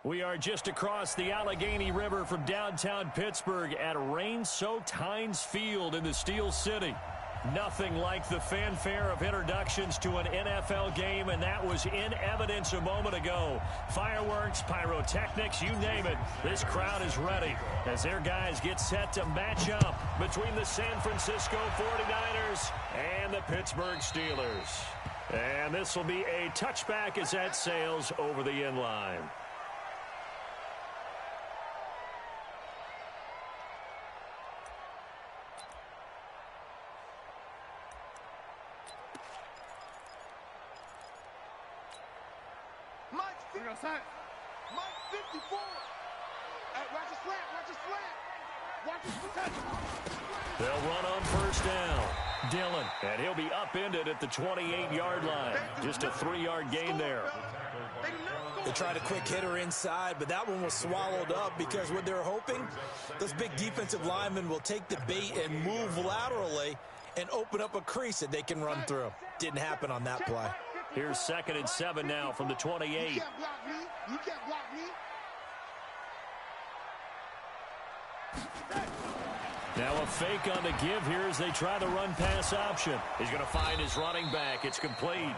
We are just across the Allegheny River from downtown Pittsburgh at rain-soaked Heinz Field in the Steel City. Nothing like the fanfare of introductions to an NFL game, and that was in evidence a moment ago. Fireworks, pyrotechnics, you name it. This crowd is ready as their guys get set to match up between the San Francisco 49ers and the Pittsburgh Steelers. And this will be a touchback as that sails over the end line. Mike 54. Watch a slant. Watch a slant. They'll run on first down. Dillon, and he'll be upended at the 28-yard line. Just a 3-yard gain there. They tried a quick hitter inside, but that one was swallowed up because what they're hoping, those big defensive linemen will take the bait and move laterally and open up a crease that they can run through. Didn't happen on that play. Here's 2nd and 7 now from the 28. You can't block me. You can't block me. Now a fake on the give here as they try the run-pass option. He's going to find his running back. It's complete.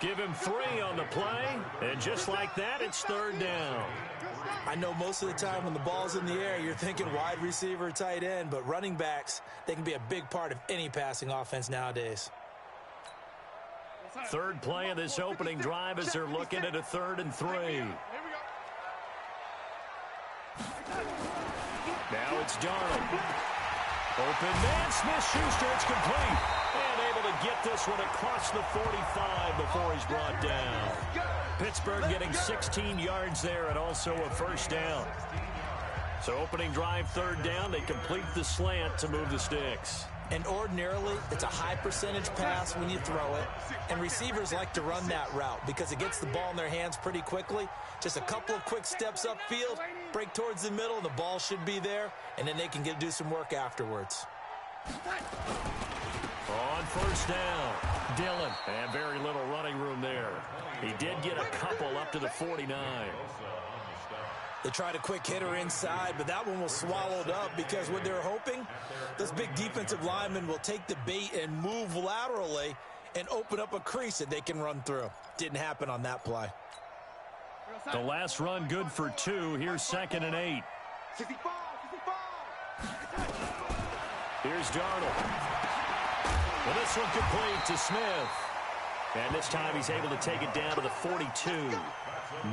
Give him 3 on the play, and just like that, it's 3rd down. I know most of the time when the ball's in the air, you're thinking wide receiver, tight end, but running backs, they can be a big part of any passing offense nowadays. 3rd play of this opening drive as they're looking at a 3rd and 3. Now it's Darnold. Open man, Smith-Schuster, it's complete. And able to get this one across the 45 before he's brought down. Pittsburgh getting 16 yards there and also a 1st down. So opening drive, 3rd down, they complete the slant to move the sticks. And ordinarily, it's a high percentage pass when you throw it. And receivers like to run that route because it gets the ball in their hands pretty quickly. Just a couple of quick steps upfield, break towards the middle, the ball should be there, and then they can do some work afterwards. On 1st down, Dillon. And very little running room there. He did get a couple up to the 49. They tried a quick hitter inside, but that one was swallowed up because what they're hoping, those big defensive linemen will take the bait and move laterally and open up a crease that they can run through. Didn't happen on that play. The last run good for 2. Here's 2nd and 8. 65. Here's Darnold. Well, this one complete to Smith. And this time he's able to take it down to the 42.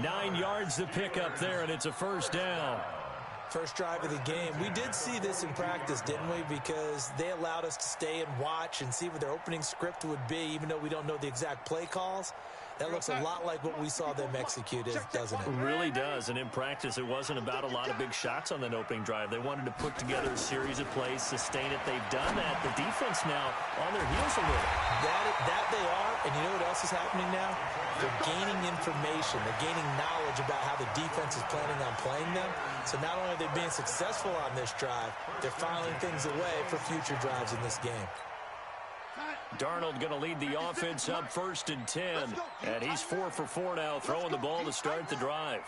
9 yards to pick up there, and it's a 1st down. First drive of the game. We did see this in practice, didn't we? Because they allowed us to stay and watch and see what their opening script would be, even though we don't know the exact play calls. That looks a lot like what we saw them execute, doesn't it? It really does, and in practice it wasn't about a lot of big shots on that opening drive. They wanted to put together a series of plays, sustain it. They've done that. The defense now on their heels a little. That they are, and you know what else is happening now? They're gaining information. They're gaining knowledge about how the defense is planning on playing them. So not only are they being successful on this drive, they're filing things away for future drives in this game. Darnold going to lead the offense up 1st and 10. And he's 4 for 4 now, throwing the ball to start the drive.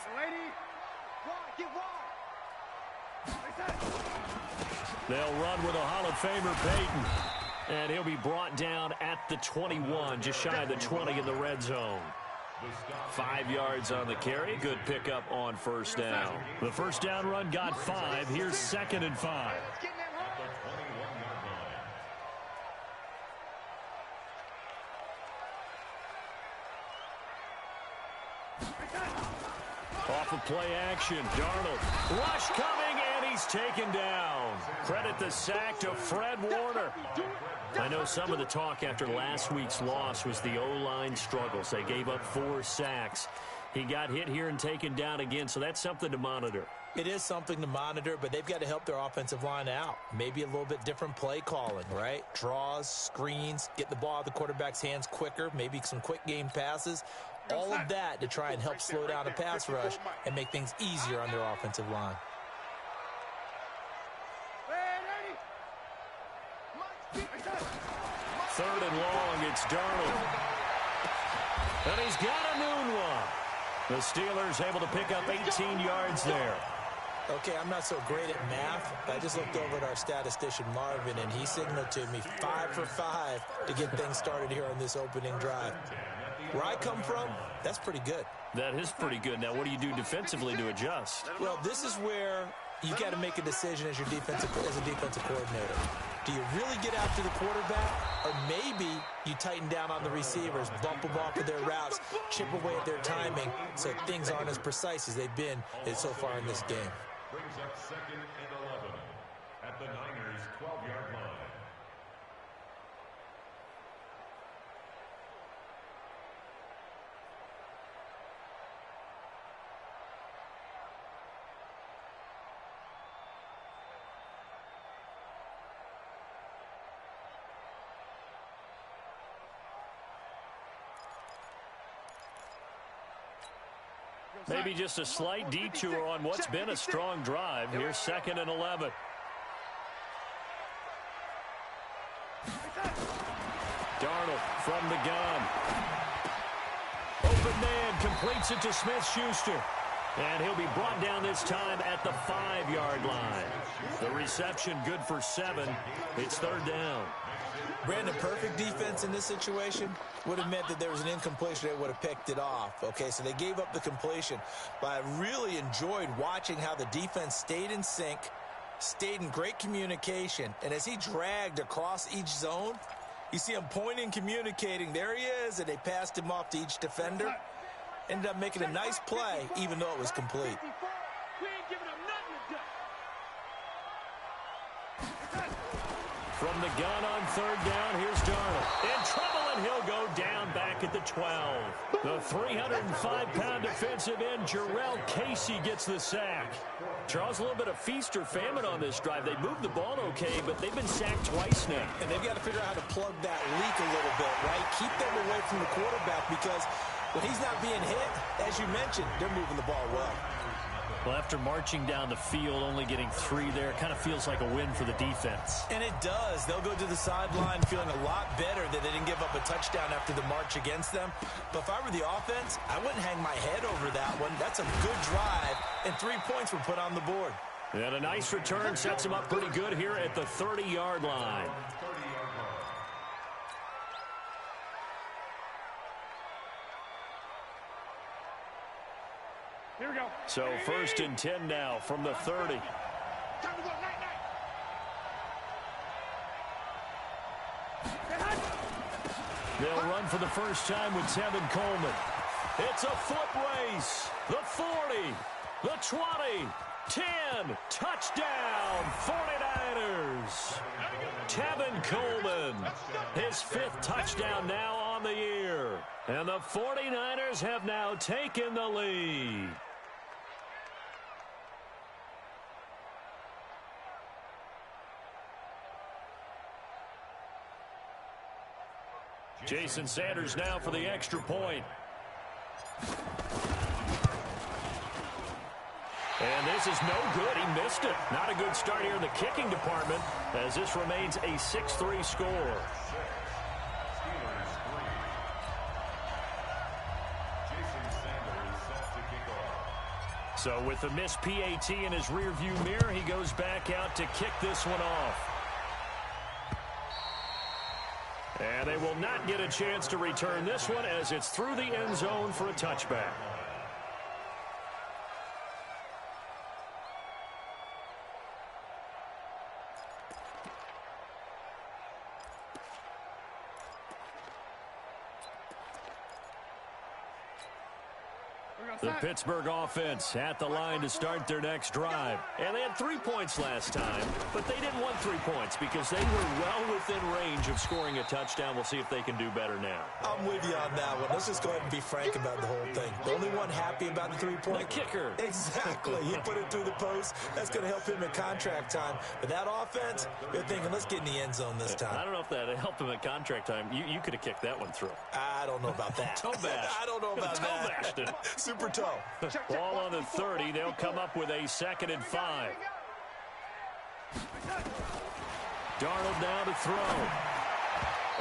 They'll run with a Hall of Famer, Peyton. And he'll be brought down at the 21, just shy of the 20 in the red zone. 5 yards on the carry. Good pickup on 1st down. The 1st down run got 5. Here's 2nd and 5. Off of play action, Darnold. Rush coming, and he's taken down. Credit the sack to Fred Warner. I know some of the talk after last week's loss was the O-line struggles. They gave up 4 sacks. He got hit here and taken down again, so that's something to monitor. It is something to monitor, but they've got to help their offensive line out. Maybe a little bit different play calling, right? Draws, screens, get the ball out of the quarterback's hands quicker, maybe some quick game passes. All of that to try and help slow down a pass rush and make things easier on their offensive line. Third and long, it's Darnold. And he's got a noon one. The Steelers able to pick up 18 yards there. Okay, I'm not so great at math, but I just looked over at our statistician, Marvin, and he signaled to me 5 for 5 to get things started here on this opening drive. Where I come from, that's pretty good. That is pretty good. Now, what do you do defensively to adjust? Well, this is where you got to make a decision as a defensive coordinator. Do you really get after the quarterback, or maybe you tighten down on the receivers, bump them off of their routes, chip away at their timing so things aren't as precise as they've been so far in this game? Brings up 2nd and 11 at the Niners' 12-yard line. Maybe just a slight detour on what's been a strong drive. Here's 2nd and 11. Darnold from the gun. Open man completes it to Smith-Schuster. And he'll be brought down this time at the 5-yard line. The reception good for 7. It's 3rd down. Brandon, perfect defense in this situation would have meant that there was an incompletion. They would have picked it off. Okay, so they gave up the completion. But I really enjoyed watching how the defense stayed in sync, stayed in great communication. And as he dragged across each zone, you see him pointing, communicating. There he is, and they passed him off to each defender. Ended up making a nice play, even though it was complete. From the gun on 3rd down, here's Darnold. In trouble, and he'll go down back at the 12. The 305-pound defensive end, Jarrell Casey, gets the sack. Charles, a little bit of feast or famine on this drive. They moved the ball okay, but they've been sacked twice now. And they've got to figure out how to plug that leak a little bit, right? Keep them away from the quarterback, because when he's not being hit, as you mentioned, they're moving the ball well. Well, after marching down the field, only getting 3 there, it kind of feels like a win for the defense. And it does. They'll go to the sideline feeling a lot better that they didn't give up a touchdown after the march against them. But if I were the offense, I wouldn't hang my head over that one. That's a good drive, and 3 points were put on the board. And a nice return sets them up pretty good here at the 30-yard line. Here we go. So 1st and 10 now from the 30. Time to go, night. They'll run for the first time with Tevin Coleman. It's a foot race. The 40, the 20, 10, touchdown, 49ers. Tevin Coleman, his 5th touchdown now on the year. And the 49ers have now taken the lead. Jason Sanders now for the extra point. And this is no good. He missed it. Not a good start here in the kicking department, as this remains a 6-3 score. So with the missed PAT in his rearview mirror, he goes back out to kick this one off. And they will not get a chance to return this one, as it's through the end zone for a touchback. The Pittsburgh offense at the line to start their next drive. And they had 3 points last time, but they didn't want 3 points because they were well within range of scoring a touchdown. We'll see if they can do better now. I'm with you on that one. Let's just go ahead and be frank about the whole thing. The only one happy about the 3-point? The kicker. Exactly. He put it through the post. That's going to help him at contract time. But that offense, they're thinking, let's get in the end zone this time. I don't know if that helped him at contract time. You could have kicked that one through. I don't know about that. Toe bash. I don't know about that. Toe bashed it. Super toe. Ball on the 30. They'll come up with a 2nd and 5. Darnold now to throw.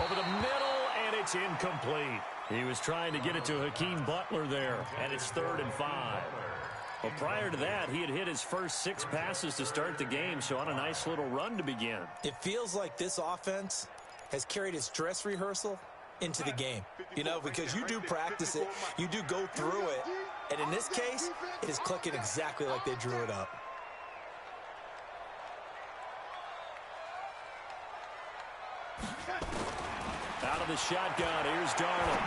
Over the middle, and it's incomplete. He was trying to get it to Hakeem Butler there, and it's 3rd and 5. Well, prior to that, he had hit his first 6 passes to start the game, so on a nice little run to begin. It feels like this offense has carried its dress rehearsal into the game. You know, because you do practice it, you do go through it, and in this case, it is clicking exactly like they drew it up. Out of the shotgun, here's Darnold.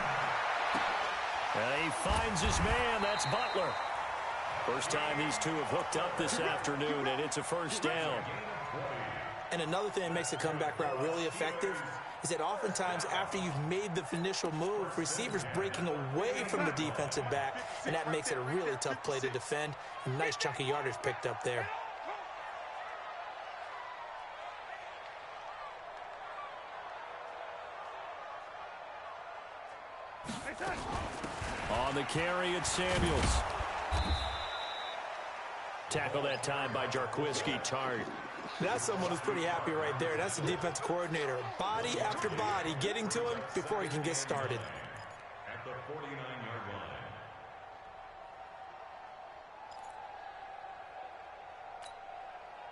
And he finds his man, that's Butler. First time these two have hooked up this afternoon, and it's a first down. And another thing that makes the comeback route really effective is that oftentimes after you've made the initial move, receivers breaking away from the defensive back, and that makes it a really tough play to defend. A nice chunk of yardage picked up there. On the carry, it's Samuels. Tackle that time by Jarquiski Tartt. That's someone who's pretty happy right there. That's the defensive coordinator. Body after body getting to him before he can get started. At the 49-yard line.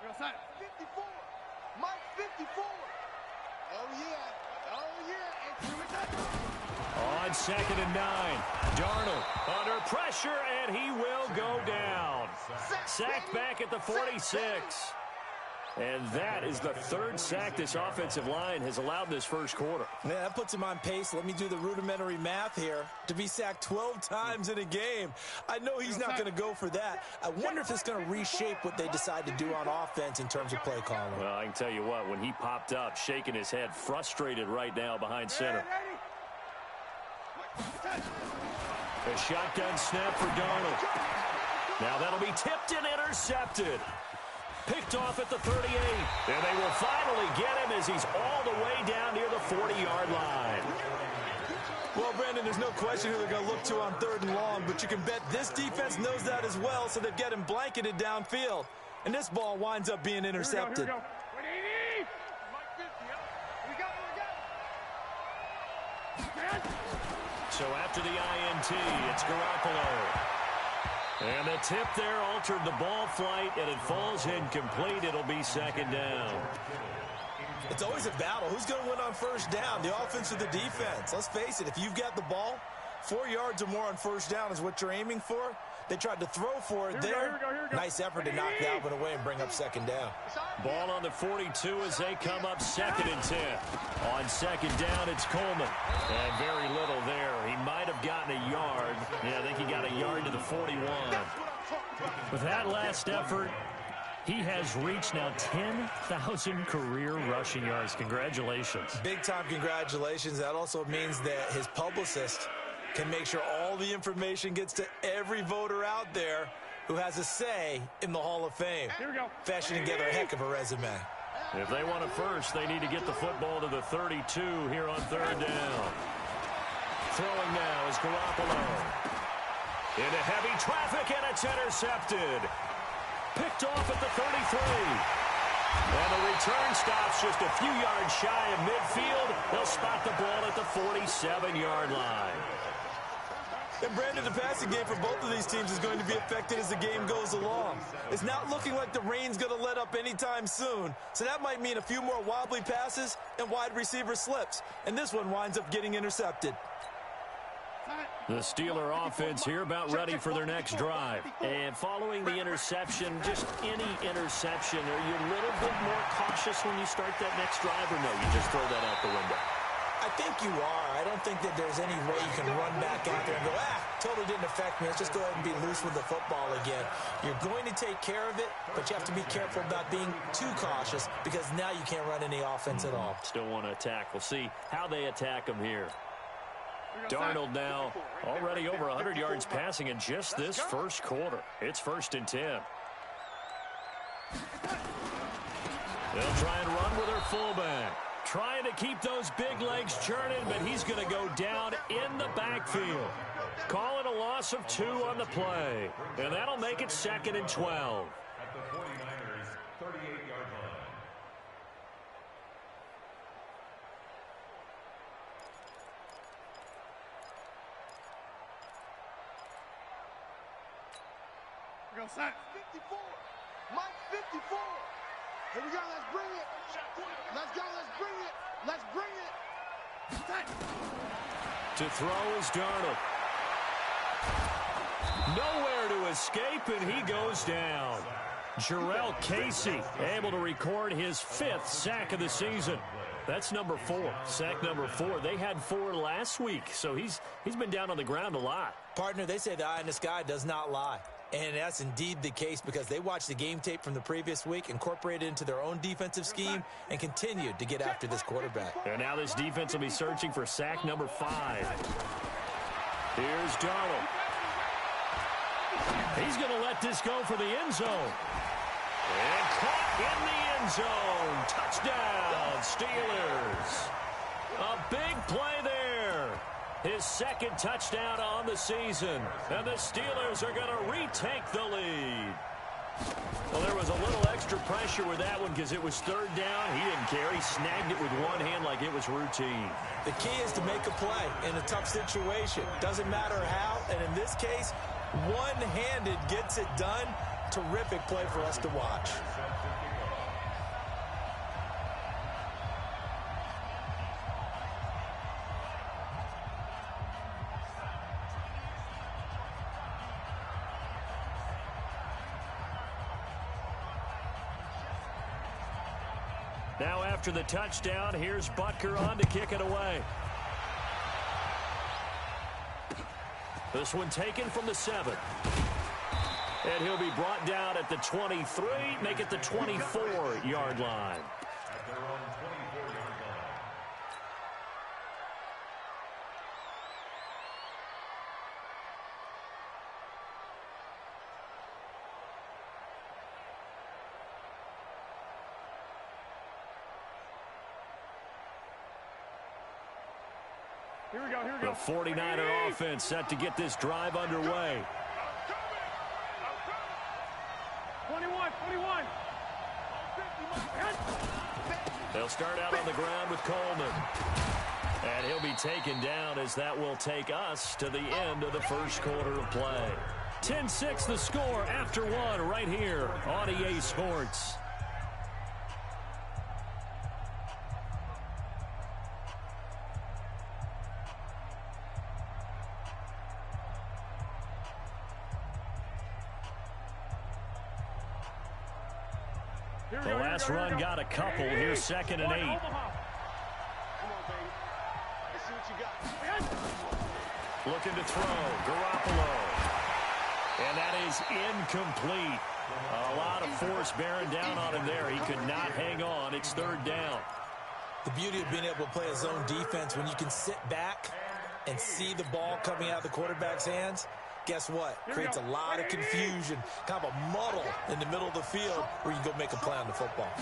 Real side. 54. Mike 54. Oh, yeah. Oh, yeah. And On 2nd and 9, Darnold under pressure, and he will go down. Sacked back at the 46. And that is the 3rd sack this offensive line has allowed this first quarter. Yeah, that puts him on pace. Let me do the rudimentary math here. To be sacked 12 times in a game. I know he's not going to go for that. I wonder if it's going to reshape what they decide to do on offense in terms of play calling. Well, I can tell you what, when he popped up, shaking his head, frustrated right now behind center. A shotgun snap for Darnold. Now that'll be tipped and intercepted. Picked off at the 38. And they will finally get him as he's all the way down near the 40-yard line. Well, Brandon, there's no question who they're going to look to on 3rd and long, but you can bet this defense knows that as well, so they've got him blanketed downfield. And this ball winds up being intercepted. Here we go. 180. Mike 50. We got. So after the INT, it's Garoppolo. And the tip there altered the ball flight, and it falls incomplete. It'll be 2nd down. It's always a battle. Who's going to win on 1st down, the offense or the defense? Let's face it, if you've got the ball, 4 yards or more on 1st down is what you're aiming for. They tried to throw for it there. Here we go. Nice effort to knock that one away and bring up 2nd down. Ball on the 42 as they come up 2nd and 10. On 2nd down, it's Coleman. And very little there. He might have gotten a yard. Yeah, I think he got a yard to the 41. With that last effort, he has reached now 10,000 career rushing yards. Congratulations. Big-time congratulations. That also means that his publicist can make sure all the information gets to every voter out there who has a say in the Hall of Fame. Here we go. Fashioning together a heck of a resume. If they want it first, they need to get the football to the 32 here on 3rd down. Throwing now is Garoppolo. Into heavy traffic, and it's intercepted. Picked off at the 33. And the return stops just a few yards shy of midfield. They'll spot the ball at the 47-yard line. And Brandon, the passing game for both of these teams is going to be affected as the game goes along. It's not looking like the rain's going to let up anytime soon, so that might mean a few more wobbly passes and wide receiver slips. And this one winds up getting intercepted. The Steeler offense here about ready for their next drive. And following the interception, just any interception, are you a little bit more cautious when you start that next drive, or no, you just throw that out the window? I think you are. I don't think that there's any way you can run back out there and go, totally didn't affect me. Let's just go ahead and be loose with the football again. You're going to take care of it, but you have to be careful about being too cautious because now you can't run any offense at all. Still want to attack. We'll see how they attack him here. Darnold now already over 100 yards passing in just this first quarter. It's 1st and 10. They'll try and run with their fullback. Trying to keep those big legs churning, but he's going to go down in the backfield. Calling a loss of 2 on the play. And that'll make it 2nd and 12. At the 49ers, 38-yard line. Go set. 54. Mike 54. Here we go. Let's bring it. Let's go. Let's bring it. Let's bring it. Set. To throw is Darnold. Nowhere to escape, and he goes down. Jurrell Casey able to record his 5th sack of the season. That's number 4, sack number 4. They had 4 last week, so he's been down on the ground a lot. Partner, they say the eye in the sky does not lie. And that's indeed the case because they watched the game tape from the previous week, incorporated it into their own defensive scheme, and continued to get after this quarterback. And now this defense will be searching for sack number 5. Here's Darnold. He's going to let this go for the end zone. And caught in the end zone. Touchdown, Steelers. A big play there. His 2nd touchdown on the season. And the Steelers are going to retake the lead. Well, there was a little extra pressure with that one because it was 3rd down. He didn't care. He snagged it with one hand like it was routine. The key is to make a play in a tough situation. Doesn't matter how, and in this case, one-handed gets it done. Terrific play for us to watch. Now after the touchdown, here's Butker on to kick it away. This one taken from the 7. And he'll be brought down at the 23, make it the 24-yard line. At their own 24-yard line. Here we go. Here we The go. 49er offense set to get this drive underway. 21. They'll start out on the ground with Coleman. And he'll be taken down as that will take us to the end of the first quarter of play. 10-6 the score after 1 right here on EA Sports. The last run got a couple. Here's 2nd and 8. Come on, baby. Let's see what you got. Looking to throw. Garoppolo. And that is incomplete. A lot of force bearing down on him there. He could not hang on. It's 3rd down. The beauty of being able to play a zone defense when you can sit back and see the ball coming out of the quarterback's hands, guess what? Creates a lot of confusion, kind of a muddle in the middle of the field where you can go make a play on the football.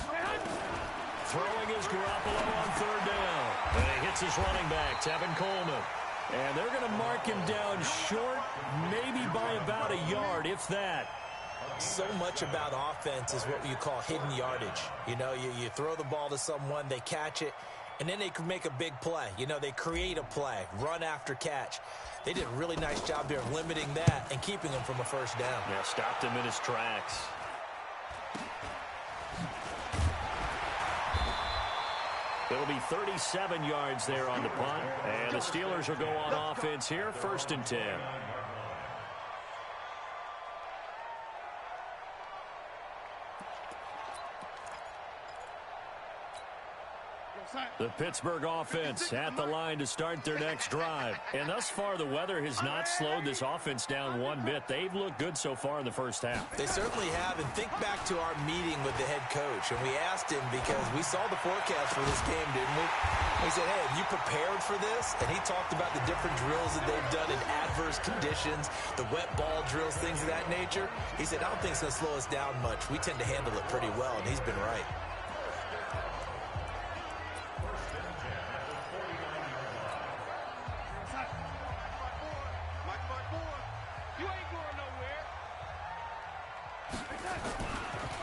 Throwing is Garoppolo on 3rd down. And he hits his running back, Tevin Coleman. And they're going to mark him down short, maybe by about a yard, if that. So much about offense is what you call hidden yardage. You know, you throw the ball to someone, they catch it, and then they can make a big play. You know, they create a play, run after catch. They did a really nice job there of limiting that and keeping him from a 1st down. Yeah, stopped him in his tracks. It'll be 37 yards there on the punt. And the Steelers will go on offense here, 1st and 10. The Pittsburgh offense at the line to start their next drive. And thus far, the weather has not slowed this offense down one bit. They've looked good so far in the first half. They certainly have. And think back to our meeting with the head coach. And we asked him because we saw the forecast for this game, didn't we? We said, hey, have you prepared for this? And he talked about the different drills that they've done in adverse conditions, the wet ball drills, things of that nature. He said, I don't think it's going to slow us down much. We tend to handle it pretty well, and he's been right.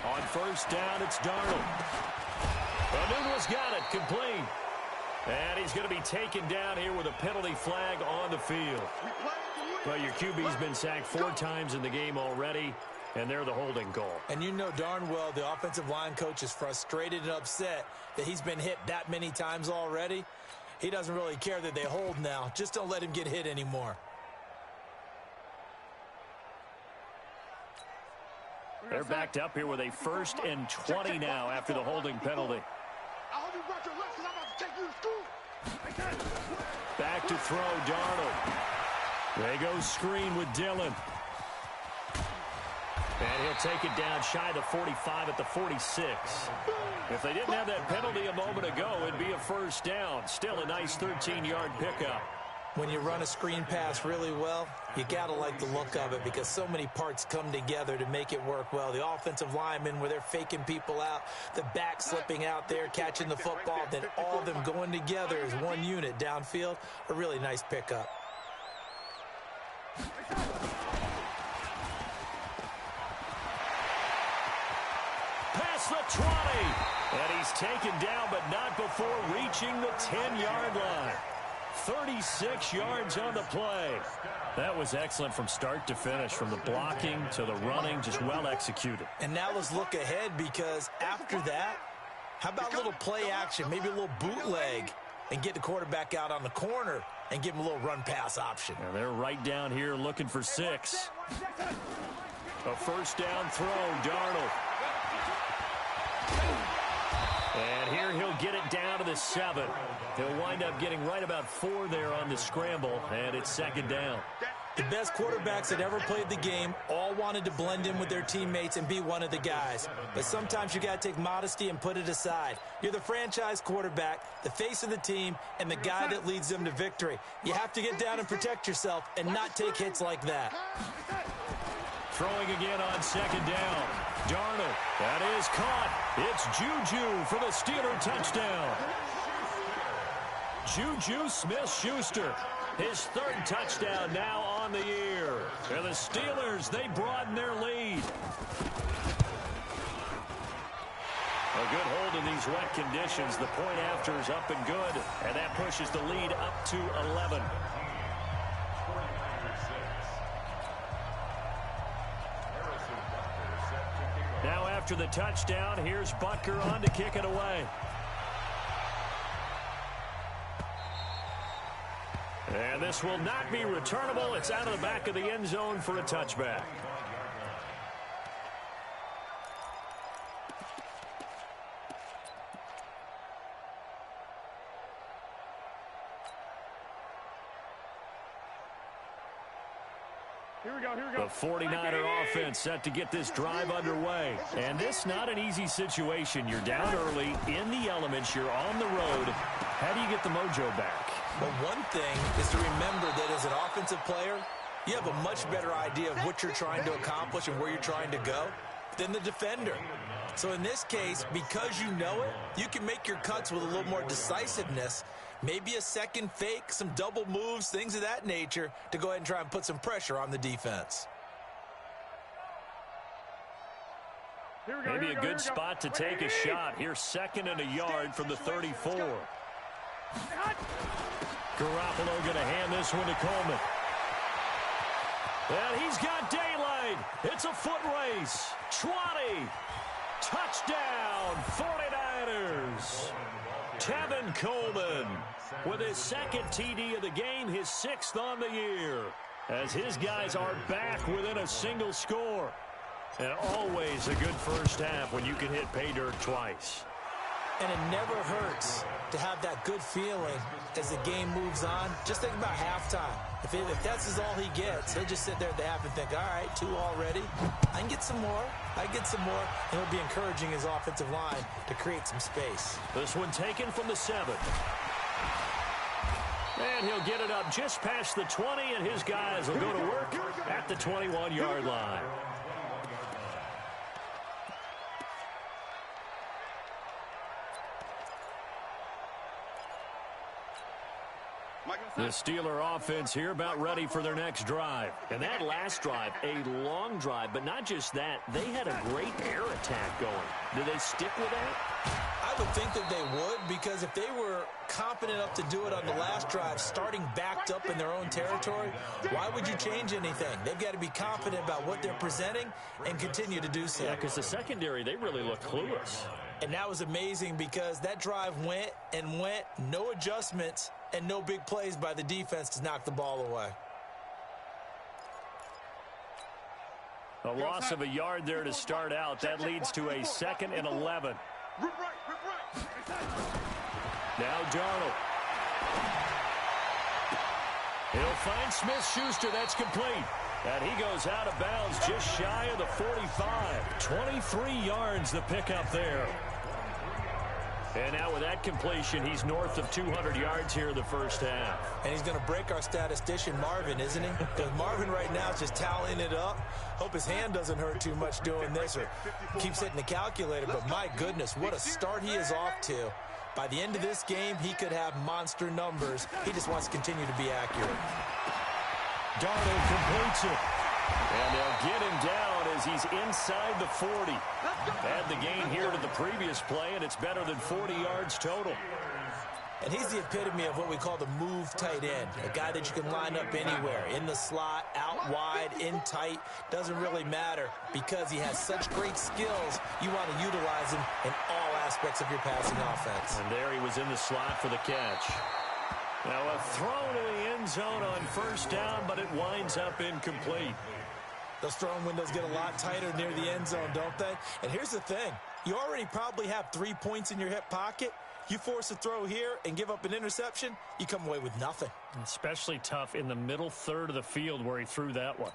On 1st down, it's Darnold. Newell's got it, complete. And he's going to be taken down here with a penalty flag on the field. Well, your QB's been sacked 4 times in the game already. And they're the holding goal. And you know darn well the offensive line coach is frustrated and upset that he's been hit that many times already. He doesn't really care that they hold now. Just don't let him get hit anymore. They're backed up here with a 1st and 20 now after the holding penalty. I hope you brought your left because I'm about to take you to school. Back to throw, Darnold. They go screen with Dillon. And he'll take it down shy of the 45 at the 46. If they didn't have that penalty a moment ago, it'd be a 1st down. Still a nice 13-yard pickup. When you run a screen pass really well, you got to like the look of it because so many parts come together to make it work well. The offensive linemen, where they're faking people out, the back slipping out there, catching the football, then all of them going together as one unit downfield, a really nice pickup. Past the 20. And he's taken down, but not before reaching the 10-yard line. 36 yards on the play. That was excellent from start to finish, from the blocking to the running, just well executed. And now let's look ahead because after that, how about a little play action, maybe a little bootleg, and get the quarterback out on the corner and give him a little run-pass option. And they're right down here looking for 6. A 1st down throw, Darnold. And here he'll get it down to the 7. He'll wind up getting right about 4 there on the scramble, and it's 2nd down. The best quarterbacks that ever played the game all wanted to blend in with their teammates and be one of the guys. But sometimes you got to take modesty and put it aside. You're the franchise quarterback, the face of the team, and the guy that leads them to victory. You have to get down and protect yourself and not take hits like that. Throwing again on 2nd down. Darnold, that is caught. It's Juju for the Steeler touchdown. Juju Smith-Schuster, his 3rd touchdown now on the year. And the Steelers, they broaden their lead. A good hold in these wet conditions. The point after is up and good, and that pushes the lead up to 11. Now after the touchdown, here's Butker on to kick it away. And this will not be returnable. It's out of the back of the end zone for a touchback. The 49er offense set to get this drive underway. And this not an easy situation. You're down early, in the elements, you're on the road. How do you get the mojo back? But one thing is to remember that as an offensive player, you have a much better idea of what you're trying to accomplish and where you're trying to go than the defender. So in this case, because you know it, you can make your cuts with a little more decisiveness. Maybe a second fake, some double moves, things of that nature to go ahead and try and put some pressure on the defense. Maybe a good spot to take a shot. Here's 2nd and a yard from the 34. Garoppolo going to hand this one to Coleman. And he's got daylight. It's a foot race. 20. Touchdown, 49ers. Tevin Coleman with his 2nd TD of the game, his 6th on the year, as his guys are back within a single score. And always a good first half when you can hit pay dirt twice. And it never hurts to have that good feeling as the game moves on. Just think about halftime. If that's all he gets, he'll just sit there at the half and think, all right, 2 already. I can get some more. I can get some more. And he'll be encouraging his offensive line to create some space. This one taken from the 7. And he'll get it up just past the 20, and his guys will go to work at the 21-yard line. The Steeler offense here about ready for their next drive. And that last drive, a long drive, but not just that. They had a great air attack going. Do they stick with that? I would think that they would, because if they were confident enough to do it on the last drive, starting backed up in their own territory, why would you change anything? They've got to be confident about what they're presenting and continue to do so. Yeah, because the secondary, they really look clueless. And that was amazing because that drive went and went, no adjustments and no big plays by the defense to knock the ball away. A loss of a yard there to start out. That leads to a 2nd and 11. Now Darnold. He'll find Smith-Schuster. That's complete. And he goes out of bounds just shy of the 45. 23 yards the pickup there. And now with that completion, he's north of 200 yards here in the first half. And he's going to break our statistician, Marvin, isn't he? Because Marvin right now is just tallying it up. Hope his hand doesn't hurt too much doing this or keeps hitting the calculator. But my goodness, what a start he is off to. By the end of this game, he could have monster numbers. He just wants to continue to be accurate. Darnold completes it. And they'll get him down as he's inside the 40. Add the gain here to the previous play, and it's better than 40 yards total. And he's the epitome of what we call the move tight end, a guy that you can line up anywhere, in the slot, out wide, in tight, doesn't really matter because he has such great skills. You want to utilize him in all aspects of your passing offense. And there he was in the slot for the catch. Now a throw to the end zone on first down, but it winds up incomplete. Those throwing windows get a lot tighter near the end zone, don't they? And here's the thing. You already probably have 3 points in your hip pocket. You force a throw here and give up an interception, you come away with nothing. Especially tough in the middle third of the field where he threw that one.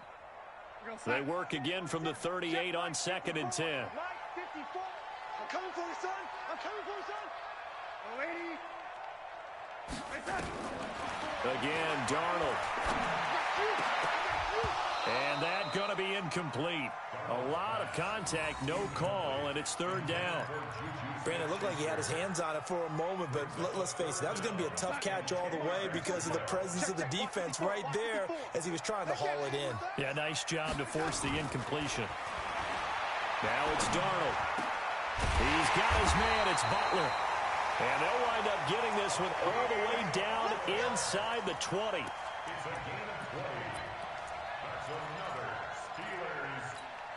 They work again from the 38 on 2nd and 10. I'm coming for you, son. I'm coming for you, son. Lady. Again, Darnold. And that going to be incomplete. A lot of contact, no call, and it's 3rd down. Brandon, it looked like he had his hands on it for a moment, but let's face it, that was going to be a tough catch all the way because of the presence of the defense right there as he was trying to haul it in. Yeah, nice job to force the incompletion. Now it's Darnold. He's got his man. It's Butler. And they'll wind up getting this one all the way down inside the 20. It's a gain of play. That's another Steelers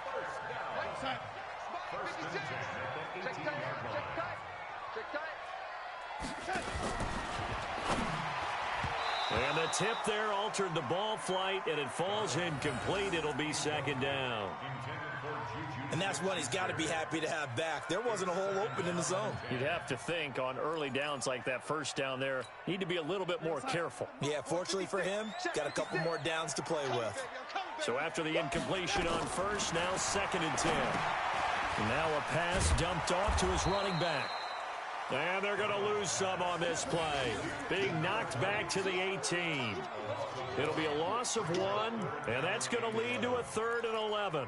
first down. First and 10 at the 18-yard line. And the tip there altered the ball flight, and it falls incomplete. It'll be 2nd down. And that's one he's got to be happy to have back. There wasn't a hole open in the zone. You'd have to think on early downs like that first down there, need to be a little bit more careful. Yeah, fortunately for him, got a couple more downs to play with. So after the incompletion on first, now 2nd and 10. And now a pass dumped off to his running back. And they're going to lose some on this play. Being knocked back to the 18. It'll be a loss of 1, and that's going to lead to a 3rd and 11.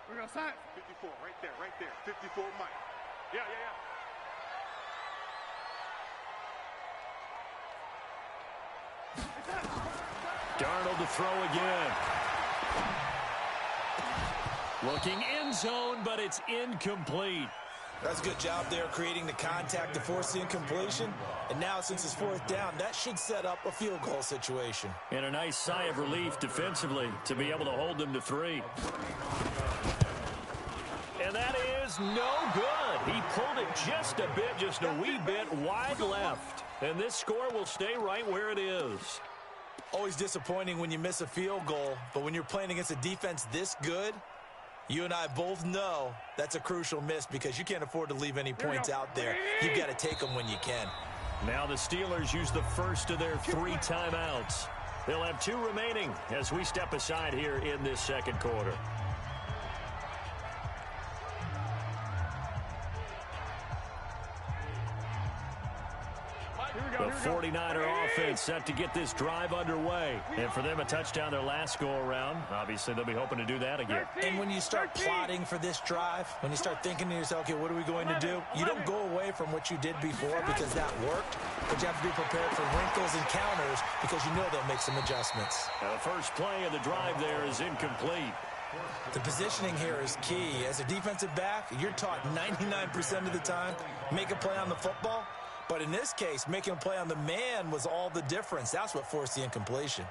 We're going to sign 54, right there. 54, Mike. Yeah. Darnold to throw again. Looking end zone, but it's incomplete. That's a good job there creating the contact to force the incompletion. And now since it's 4th down, that should set up a field goal situation. And a nice sigh of relief defensively to be able to hold them to 3. And that is no good. He pulled it just a wee bit wide left. And this score will stay right where it is. Always disappointing when you miss a field goal, but when you're playing against a defense this good, you and I both know that's a crucial miss because you can't afford to leave any points out there. You've got to take them when you can. Now the Steelers use the first of their 3 timeouts. They'll have 2 remaining as we step aside here in this 2nd quarter. The 49er offense set to get this drive underway. And for them, a touchdown their last go-around. Obviously, they'll be hoping to do that again. And when you start plotting for this drive, when you start thinking to yourself, okay, what are we going to do? You don't go away from what you did before because that worked, but you have to be prepared for wrinkles and counters because you know they'll make some adjustments. Now, the first play of the drive there is incomplete. The positioning here is key. As a defensive back, you're taught 99% of the time, make a play on the football. But in this case, making a play on the man was all the difference. That's what forced the incompletion.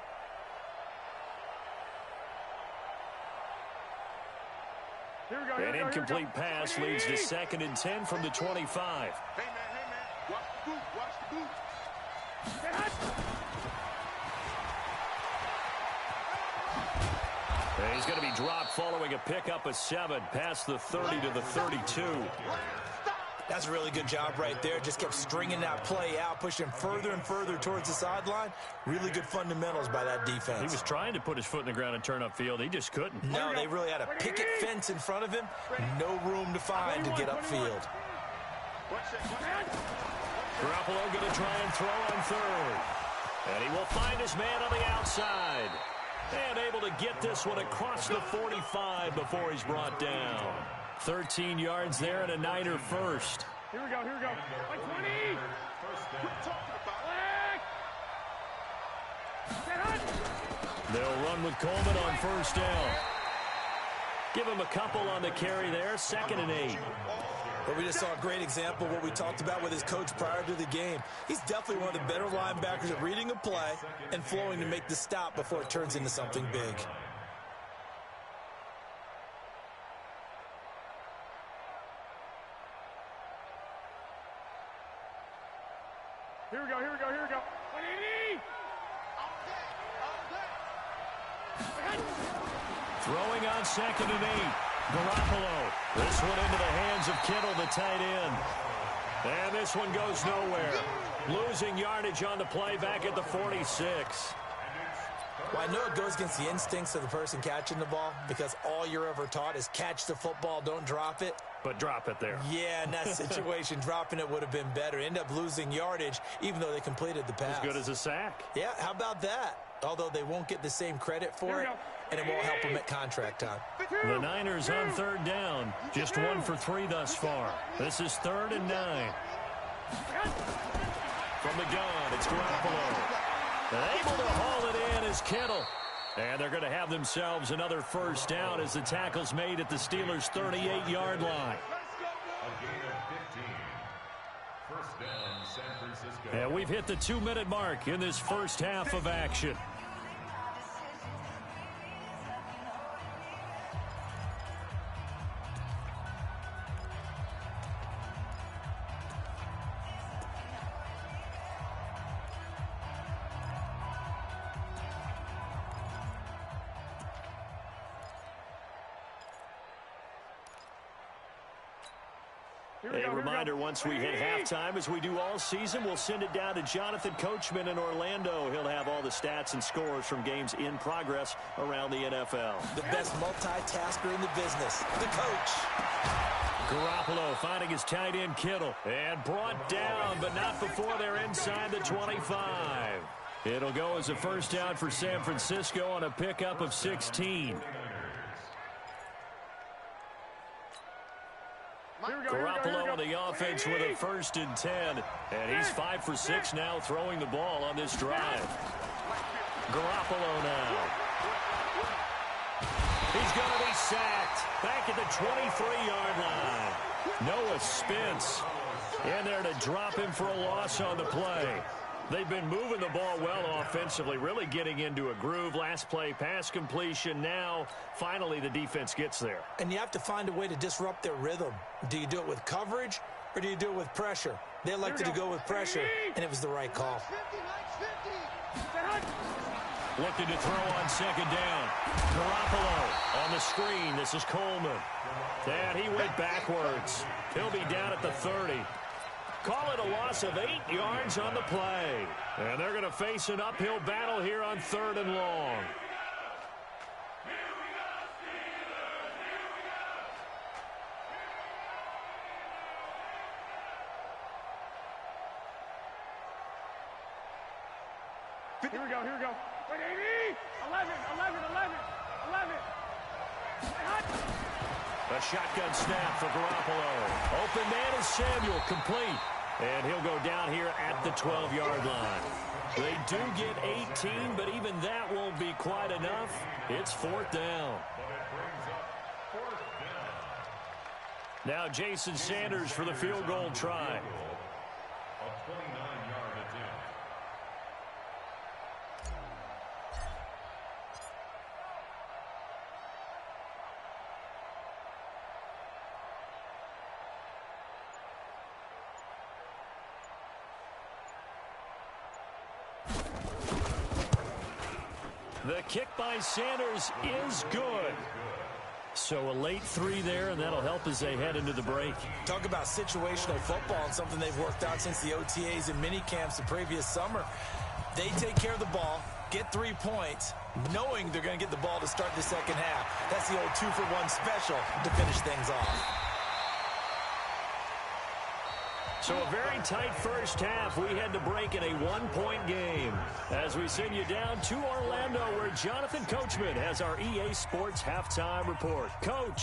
An incomplete pass leads to 2nd and 10 from the 25. Hey, man, watch the boot, watch the boot. And he's going to be dropped following a pickup of 7 past the 30 to the 32. That's a really good job right there. Just kept stringing that play out, pushing further and further towards the sideline. Really good fundamentals by that defense. He was trying to put his foot in the ground and turn upfield. He just couldn't. No, they really had a picket fence in front of him. No room to find to get upfield. Garoppolo going to try and throw on 3rd. And he will find his man on the outside. And able to get this one across the 45 before he's brought down. 13 yards there and a Niner first. Here we go. Like 20. They'll run with Coleman on 1st down. Give him a couple on the carry there. 2nd and 8. But we just saw a great example of what we talked about with his coach prior to the game. He's definitely one of the better linebackers at reading a play and flowing to make the stop before it turns into something big. Here we go. 180. Throwing on 2nd and 8. Garoppolo. This one into the hands of Kittle, the tight end. And this one goes nowhere. Losing yardage on the play back at the 46. Well, I know it goes against the instincts of the person catching the ball because all you're ever taught is catch the football, don't drop it. But drop it there. Yeah, in that situation, dropping it would have been better. End up losing yardage, even though they completed the pass. As good as a sack. Yeah, how about that? Although they won't get the same credit for it, and it won't help them at contract time. The Niners on 3rd down. Just 1 for 3 thus far. This is 3rd and 9. From the gun, it's Garoppolo. Able to haul it in is Kittle. And they're going to have themselves another 1st down as the tackle's made at the Steelers' 38-yard line. And we've hit the 2-minute mark in this first half of action. A reminder, once we hit halftime, as we do all season, we'll send it down to Jonathan Coachman in Orlando. He'll have all the stats and scores from games in progress around the NFL. The best multitasker in the business, the coach. Garoppolo finding his tight end Kittle. And brought down, but not before they're inside the 25. It'll go as a 1st down for San Francisco on a pickup of 16. Garoppolo on the offense with a 1st and 10. And he's 5 for 6 now throwing the ball on this drive. Garoppolo now. He's going to be sacked back at the 23-yard line. Noah Spence in there to drop him for a loss on the play. They've been moving the ball well offensively, really getting into a groove. Last play, pass completion. Now, finally, the defense gets there. And you have to find a way to disrupt their rhythm. Do you do it with coverage or do you do it with pressure? They elected to go with pressure, and it was the right call. Looking to throw on 2nd down. Garoppolo on the screen. This is Coleman. And he went backwards. He'll be down at the 30. Call it a loss of 8 yards on the play. And they're going to face an uphill battle here on 3rd and long. Here we go. 180. 11. A shotgun snap for Garoppolo. Open man is Samuel, complete. And he'll go down here at the 12-yard line. They do get 18, but even that won't be quite enough. It's 4th down. Now Jason Sanders for the field goal try. A 29-yard attempt. The kick by Sanders is good. So a late 3 there, and that'll help as they head into the break. Talk about situational football and something they've worked out since the OTAs and mini camps the previous summer. They take care of the ball, get 3 points, knowing they're going to get the ball to start the second half. That's the old 2-for-1 special to finish things off. So a very tight first half. We had to break in a 1-point game as we send you down to Orlando, where Jonathan Coachman has our EA Sports halftime report. Coach.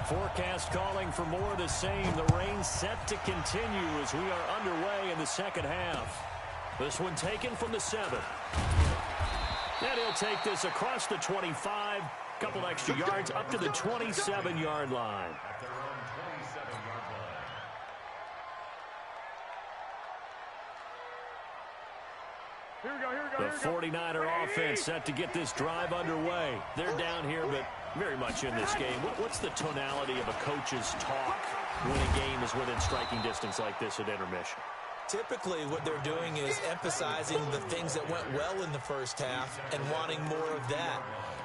Forecast calling for more of the same. The rain set to continue as we are underway in the second half. This one taken from the 7. And he'll take this across the 25. Couple extra yards up to the 27-yard line. At their own 27-yard line. The 49er offense set to get this drive underway. They're down here, but very much in this game. What's the tonality of a coach's talk when a game is within striking distance like this at intermission? Typically, what they're doing is emphasizing the things that went well in the first half and wanting more of that.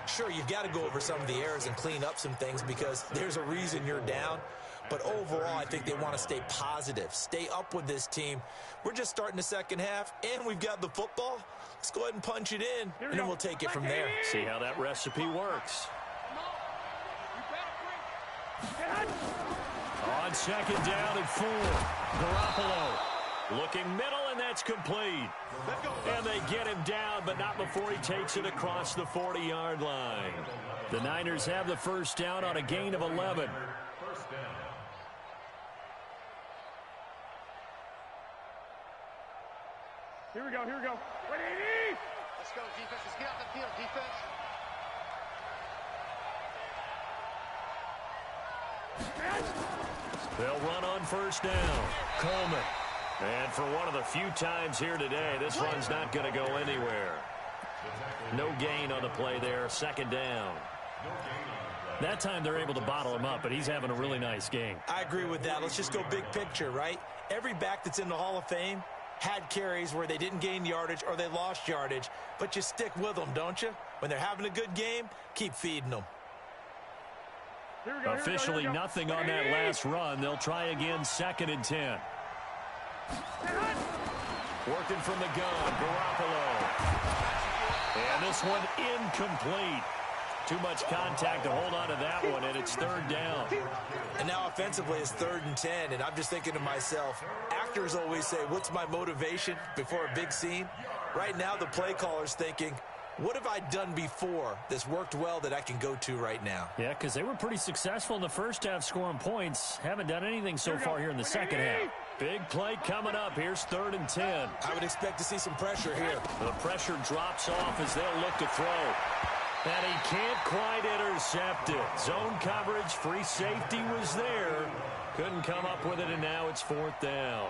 Sure, you've got to go over some of the errors and clean up some things because there's a reason you're down. But overall, I think they want to stay positive, stay up with this team. We're just starting the second half, and we've got the football. Let's go ahead and punch it in, and then we'll take it from there. See how that recipe works. On second down and 4, Garoppolo. Looking middle, and that's complete. And they get him down, but not before he takes it across the 40-yard line. The Niners have the first down on a gain of 11. First down. Here we go. Let's go, defense. Let's get out the field, defense. They'll run on first down. Coleman. And for one of the few times here today, this run's not going to go anywhere. No gain on the play there. Second down. That time they're able to bottle him up, but he's having a really nice game. I agree with that. Let's just go big picture, right? Every back that's in the Hall of Fame had carries where they didn't gain yardage or they lost yardage, but you stick with them, don't you? When they're having a good game, keep feeding them. Officially nothing on that last run. They'll try again, 2nd and 10. Working from the gun, Garoppolo. And this one incomplete. Too much contact to hold on to that one, and it's 3rd down. And now offensively it's 3rd and 10, and I'm just thinking to myself, actors always say, what's my motivation before a big scene? Right now the play caller's thinking, what have I done before that's worked well that I can go to right now? Yeah, because they were pretty successful in the first half scoring points. Haven't done anything so far here in the second half. Big play coming up. Here's 3rd and 10. I would expect to see some pressure here. The pressure drops off as they'll look to throw. And he can't quite intercept it. Zone coverage, free safety was there. Couldn't come up with it, and now it's 4th down.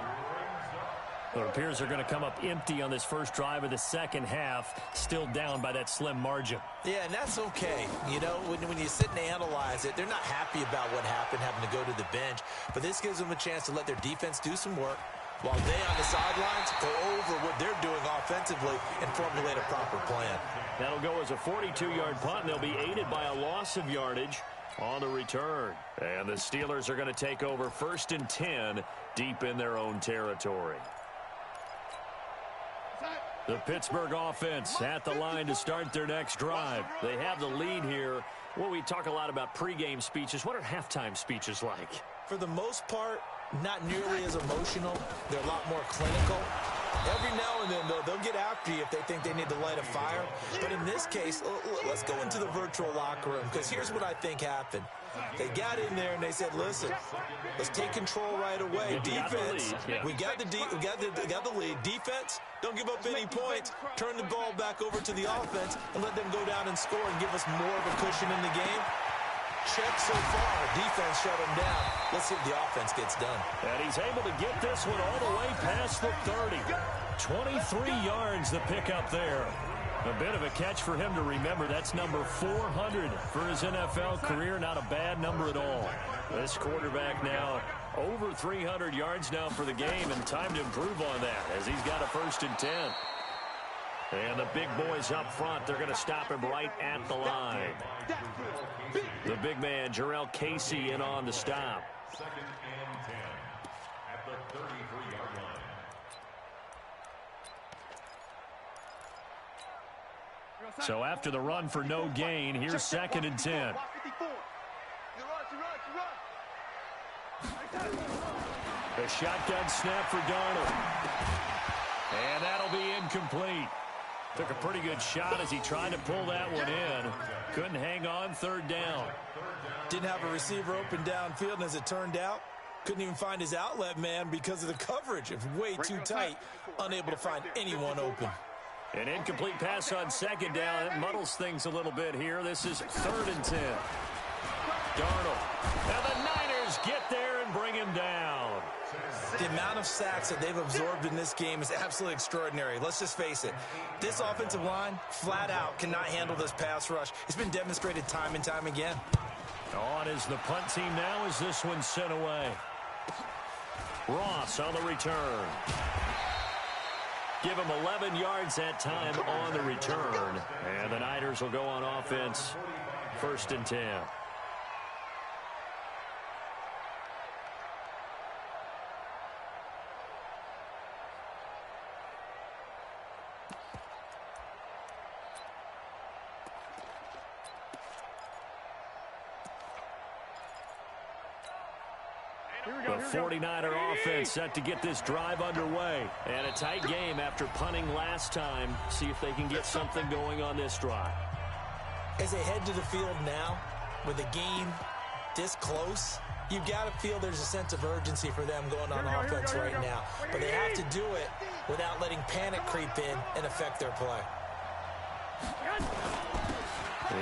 It appears they're going to come up empty on this first drive of the second half, still down by that slim margin. Yeah, and that's okay. You know, when you sit and analyze it, they're not happy about what happened, having to go to the bench. But this gives them a chance to let their defense do some work while they on the sidelines go over what they're doing offensively and formulate a proper plan. That'll go as a 42-yard punt, and they'll be aided by a loss of yardage on the return. And the Steelers are going to take over 1st and 10 deep in their own territory. The Pittsburgh offense at the line to start their next drive. They have the lead here. Well, we talk a lot about pregame speeches. What are halftime speeches like? For the most part, not nearly as emotional. They're a lot more clinical. Every now and then, though, they'll get after you if they think they need to light a fire. But in this case, let's go into the virtual locker room, because here's what I think happened. They got in there and they said, listen, let's take control right away. Defense, we got the lead. Defense, don't give up any points. Turn the ball back over to the offense and let them go down and score and give us more of a cushion in the game. Check so far. Defense shut him down. Let's see if the offense gets done. And he's able to get this one all the way past the 30. 23 yards the pickup there. A bit of a catch for him to remember. That's number 400 for his NFL career. Not a bad number at all. This quarterback now over 300 yards now for the game, and time to improve on that as he's got a 1st and 10. And the big boys up front, they're going to stop him right at the line. The big man, Jurrell Casey, in on the stop. 2nd and 10 at the 33-yard line. So after the run for no gain, here's 2nd and 10. The shotgun snap for Darnold. And that'll be incomplete. Took a pretty good shot as he tried to pull that one in. Couldn't hang on, 3rd down. Didn't have a receiver open downfield, and as it turned out, couldn't even find his outlet man because of the coverage. It was way too tight, unable to find anyone open. An incomplete pass on 2nd down. It muddles things a little bit here. This is 3rd and 10. Darnold. Now the Niners get there and bring him down. The amount of sacks that they've absorbed in this game is absolutely extraordinary. Let's just face it. This offensive line, flat out, cannot handle this pass rush. It's been demonstrated time and time again. On is the punt team now as this one's sent away. Ross on the return. Give him 11 yards that time on the return. And the Niners will go on offense. 1st and 10. The 49er offense set to get this drive underway. And a tight game after punting last time. See if they can get something going on this drive. As they head to the field now, with the game this close, you've got to feel there's a sense of urgency for them going on offense right now. But they have to do it without letting panic creep in and affect their play.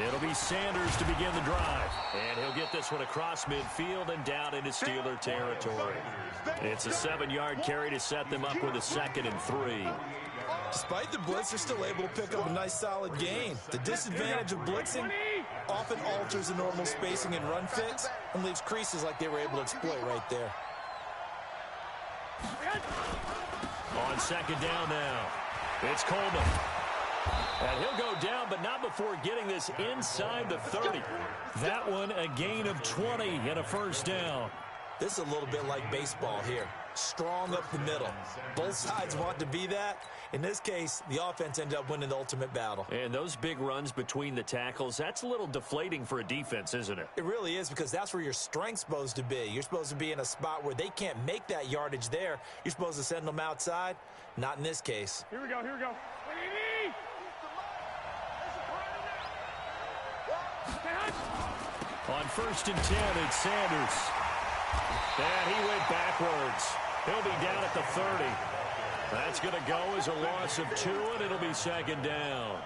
It'll be Sanders to begin the drive. And he'll get this one across midfield and down into Steeler territory. It's a 7-yard carry to set them up with a 2nd and 3. Despite the blitz, they're still able to pick up a nice solid gain. The disadvantage of blitzing often alters the normal spacing and run fits and leaves creases like they were able to exploit right there. On 2nd down now, it's Coleman. And he'll go down, but not before getting this inside the 30. That one a gain of 20 and a 1st down. This is a little bit like baseball here. Strong up the middle. Both sides want to be that. In this case, the offense ended up winning the ultimate battle. And those big runs between the tackles, that's a little deflating for a defense, isn't it? It really is, because that's where your strength's supposed to be. You're supposed to be in a spot where they can't make that yardage there. You're supposed to send them outside. Not in this case. Here we go, here we go. On 1st and 10, it's Sanders. And he went backwards. He'll be down at the 30. That's going to go as a loss of 2, and it'll be 2nd down.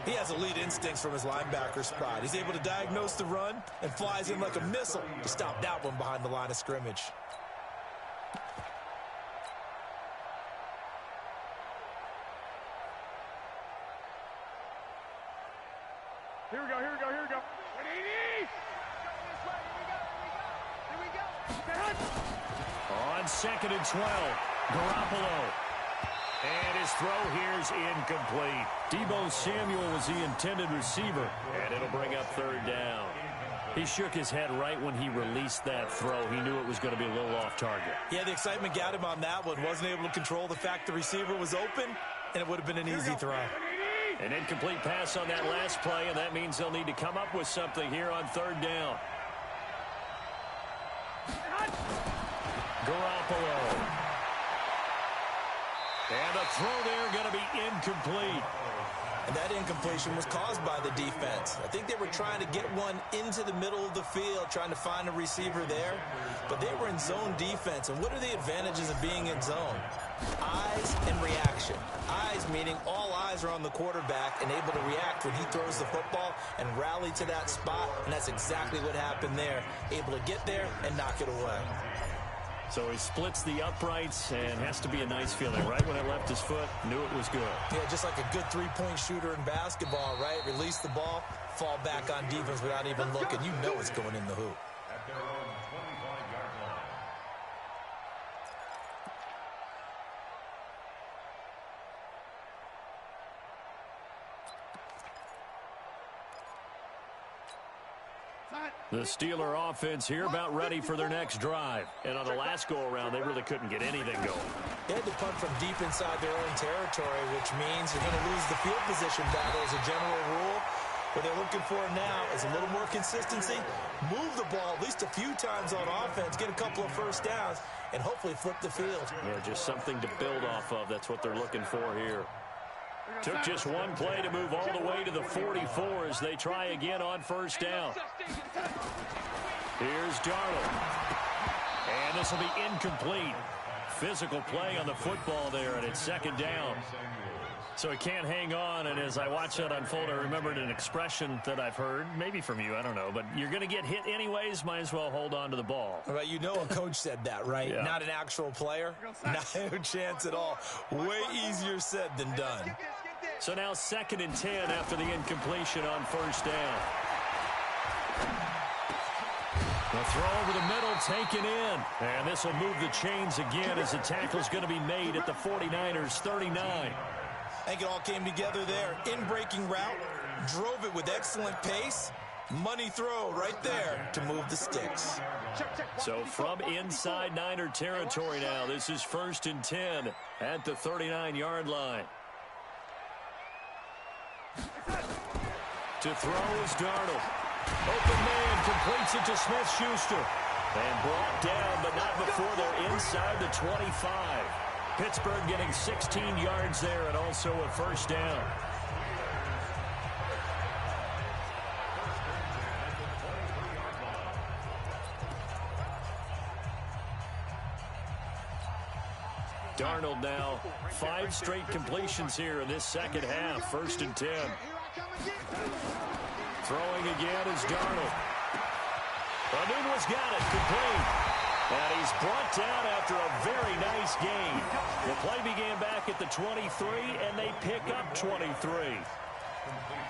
He has elite instincts from his linebacker spot. He's able to diagnose the run and flies in like a missile to stop that one behind the line of scrimmage. Here we go, here we go, here we go. On 2nd and 12, Garoppolo. And his throw here's incomplete. Deebo Samuel was the intended receiver, and it'll bring up 3rd down. He shook his head right when he released that throw. He knew it was going to be a little off target. Yeah, the excitement got him on that one. Wasn't able to control the fact the receiver was open, and it would have been an easy throw. An incomplete pass on that last play, and that means they'll need to come up with something here on 3rd down. Garoppolo. And the throw there going to be incomplete. And that incompletion was caused by the defense. I think they were trying to get one into the middle of the field, trying to find a receiver there. But they were in zone defense. And what are the advantages of being in zone? Eyes and reaction. Eyes meaning all eyes are on the quarterback and able to react when he throws the football and rally to that spot. And that's exactly what happened there. Able to get there and knock it away. So he splits the uprights and has to be a nice feeling. Right when it left his foot, knew it was good. Yeah, just like a good three-point shooter in basketball, right? Release the ball, fall back on defense without even looking. You know it's going in the hoop. At their own 25-yard line. The Steeler offense here about ready for their next drive. And on the last go-around, they really couldn't get anything going. They had to punt from deep inside their own territory, which means you're going to lose the field position battle as a general rule. What they're looking for now is a little more consistency, move the ball at least a few times on offense, get a couple of first downs, and hopefully flip the field. Yeah, just something to build off of. That's what they're looking for here. Took just one play to move all the way to the 44 as they try again on first down. Here's Darnold. And this will be incomplete. Physical play on the football there, and it's second down. So he can't hang on, and as I watch that unfold, I remembered an expression that I've heard, maybe from you, I don't know, but you're going to get hit anyways, might as well hold on to the ball. Right, you know a coach said that, right? Yeah. Not an actual player. No chance at all. Way easier said than done. So now 2nd and 10 after the incompletion on first down. The throw over the middle taken in. And this will move the chains again as the tackle's going to be made at the 49ers 39. I think it all came together there. In-breaking route, drove it with excellent pace. Money throw right there to move the sticks. So from inside Niner territory now, this is 1st and 10 at the 39-yard line. To throw is Darnold. Open man completes it to Smith-Schuster. And brought down, but not before they're inside the 25. Pittsburgh getting 16 yards there and also a first down. Darnold now 5 straight completions here in this second half. 1st and 10. Throwing again is Darnold. Anunwa's got it, complete. And he's brought down after a very nice gain. The play began back at the 23, and they pick up 23.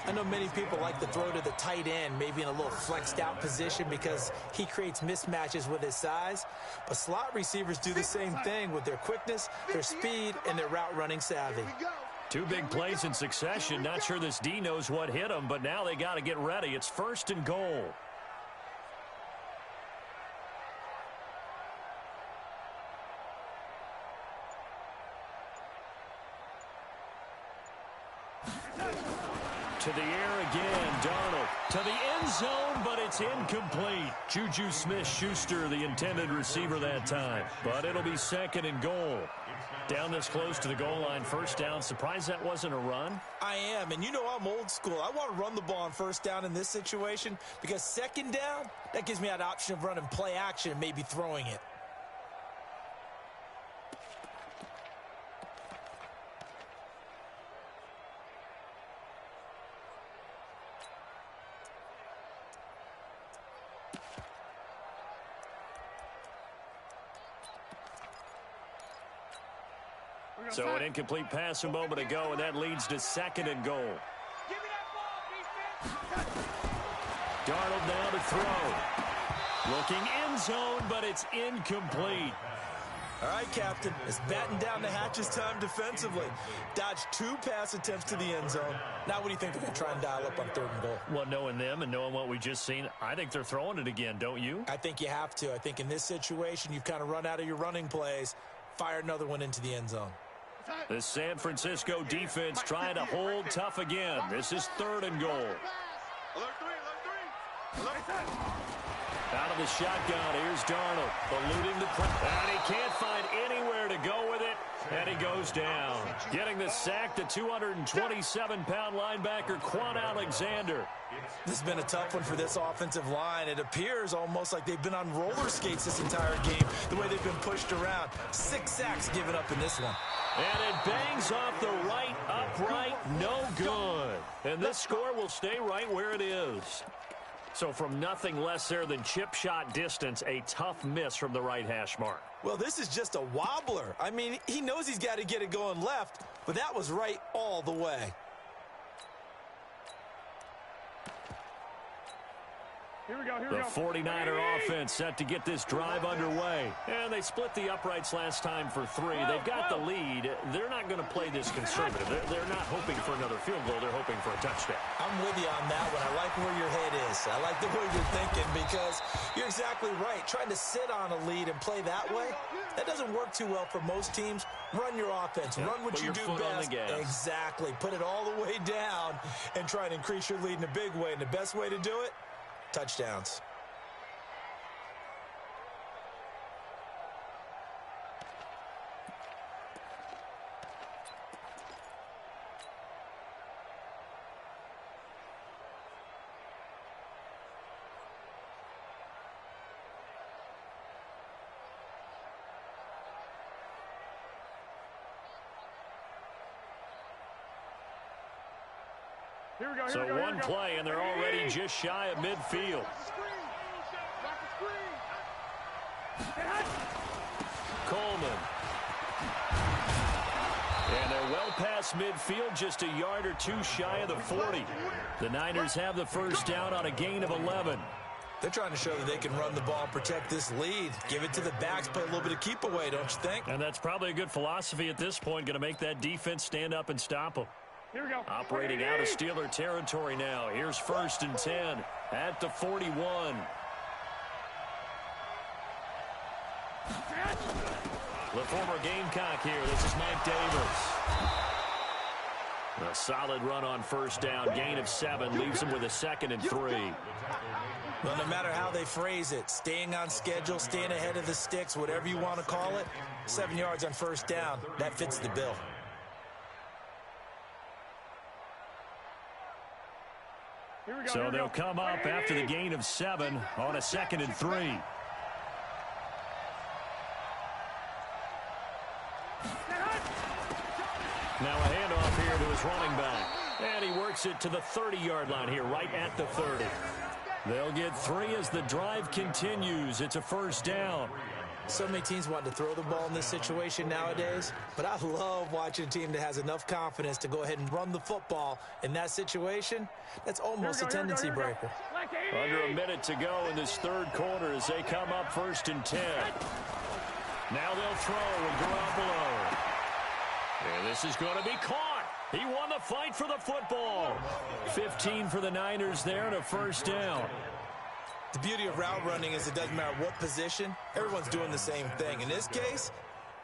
I know many people like to throw to the tight end, maybe in a little flexed out position because he creates mismatches with his size. But slot receivers do the same thing with their quickness, their speed, and their route running savvy. 2 big plays in succession. Not sure this D knows what hit him, but now they got to get ready. It's 1st and goal. To the air again, Darnold. To the end zone, but it's incomplete. Juju Smith-Schuster, the intended receiver that time. But it'll be 2nd and goal. Down this close to the goal line, first down. Surprised that wasn't a run? I am, and you know I'm old school. I want to run the ball on first down in this situation because 2nd down, that gives me that option of running play action and maybe throwing it. So an incomplete pass a moment ago, and that leads to 2nd and goal. Darnold now to throw. Looking end zone, but it's incomplete. All right, Captain, it's batten down the hatches time defensively. Dodged 2 pass attempts to the end zone. Now what do you think they're going to try and dial up on 3rd and goal? Well, knowing them and knowing what we just seen, I think they're throwing it again, don't you? I think you have to. I think in this situation, you've kind of run out of your running plays. Fire another one into the end zone. The San Francisco defense trying to hold tough again. This is 3rd and goal. Out of the shotgun, here's Darnold, eluding the pressure. And he can't find anywhere to go with it, and he goes down. Getting the sack, the 227-pound linebacker, Quan Alexander. This has been a tough one for this offensive line. It appears almost like they've been on roller skates this entire game, the way they've been pushed around. 6 sacks given up in this one. And it bangs off the right upright, no good. And this score will stay right where it is. So from nothing less there than chip shot distance, a tough miss from the right hash mark. Well, this is just a wobbler. I mean, he knows he's got to get it going left, but that was right all the way. Here we go, The 49er offense set to get this drive underway. And they split the uprights last time for 3. They've got the lead. They're not going to play this conservative. They're not hoping for another field goal. They're hoping for a touchdown. I'm with you on that one. I like where your head is. I like the way you're thinking because you're exactly right. Trying to sit on a lead and play that way, that doesn't work too well for most teams. Run your offense. Run what you do best. Exactly. Put it all the way down and try and increase your lead in a big way. And the best way to do it, touchdowns. Here we go, So one play, and they're already just shy of midfield. Coleman. And they're well past midfield, just a yard or 2 shy of the 40. The Niners have the first down on a gain of 11. They're trying to show that they can run the ball and protect this lead. Give it to the backs, play a little bit of keep away, don't you think? And that's probably a good philosophy at this point, going to make that defense stand up and stop them. Here we go. Operating out of Steeler territory now. Here's 1st and 10 at the 41. The former Gamecock here. This is Mike Davis. A solid run on first down. Gain of 7 leaves him with a 2nd and 3. Well, no matter how they phrase it, staying on schedule, staying ahead of the sticks, whatever you want to call it, 7 yards on first down, that fits the bill. So they'll come up after the gain of 7 on a 2nd and 3. Now a handoff here to his running back. And he works it to the 30-yard line here, right at the 30. They'll get 3 as the drive continues. It's a first down. So many teams want to throw the ball in this situation nowadays, but I love watching a team that has enough confidence to go ahead and run the football in that situation. That's almost a tendency breaker. Under a minute to go in this 3rd quarter as they come up 1st and 10. Now they'll throw with Garoppolo. And this is going to be caught. He won the fight for the football. 15 for the Niners there and a first down. The beauty of route running is it doesn't matter what position, everyone's doing the same thing. In this case,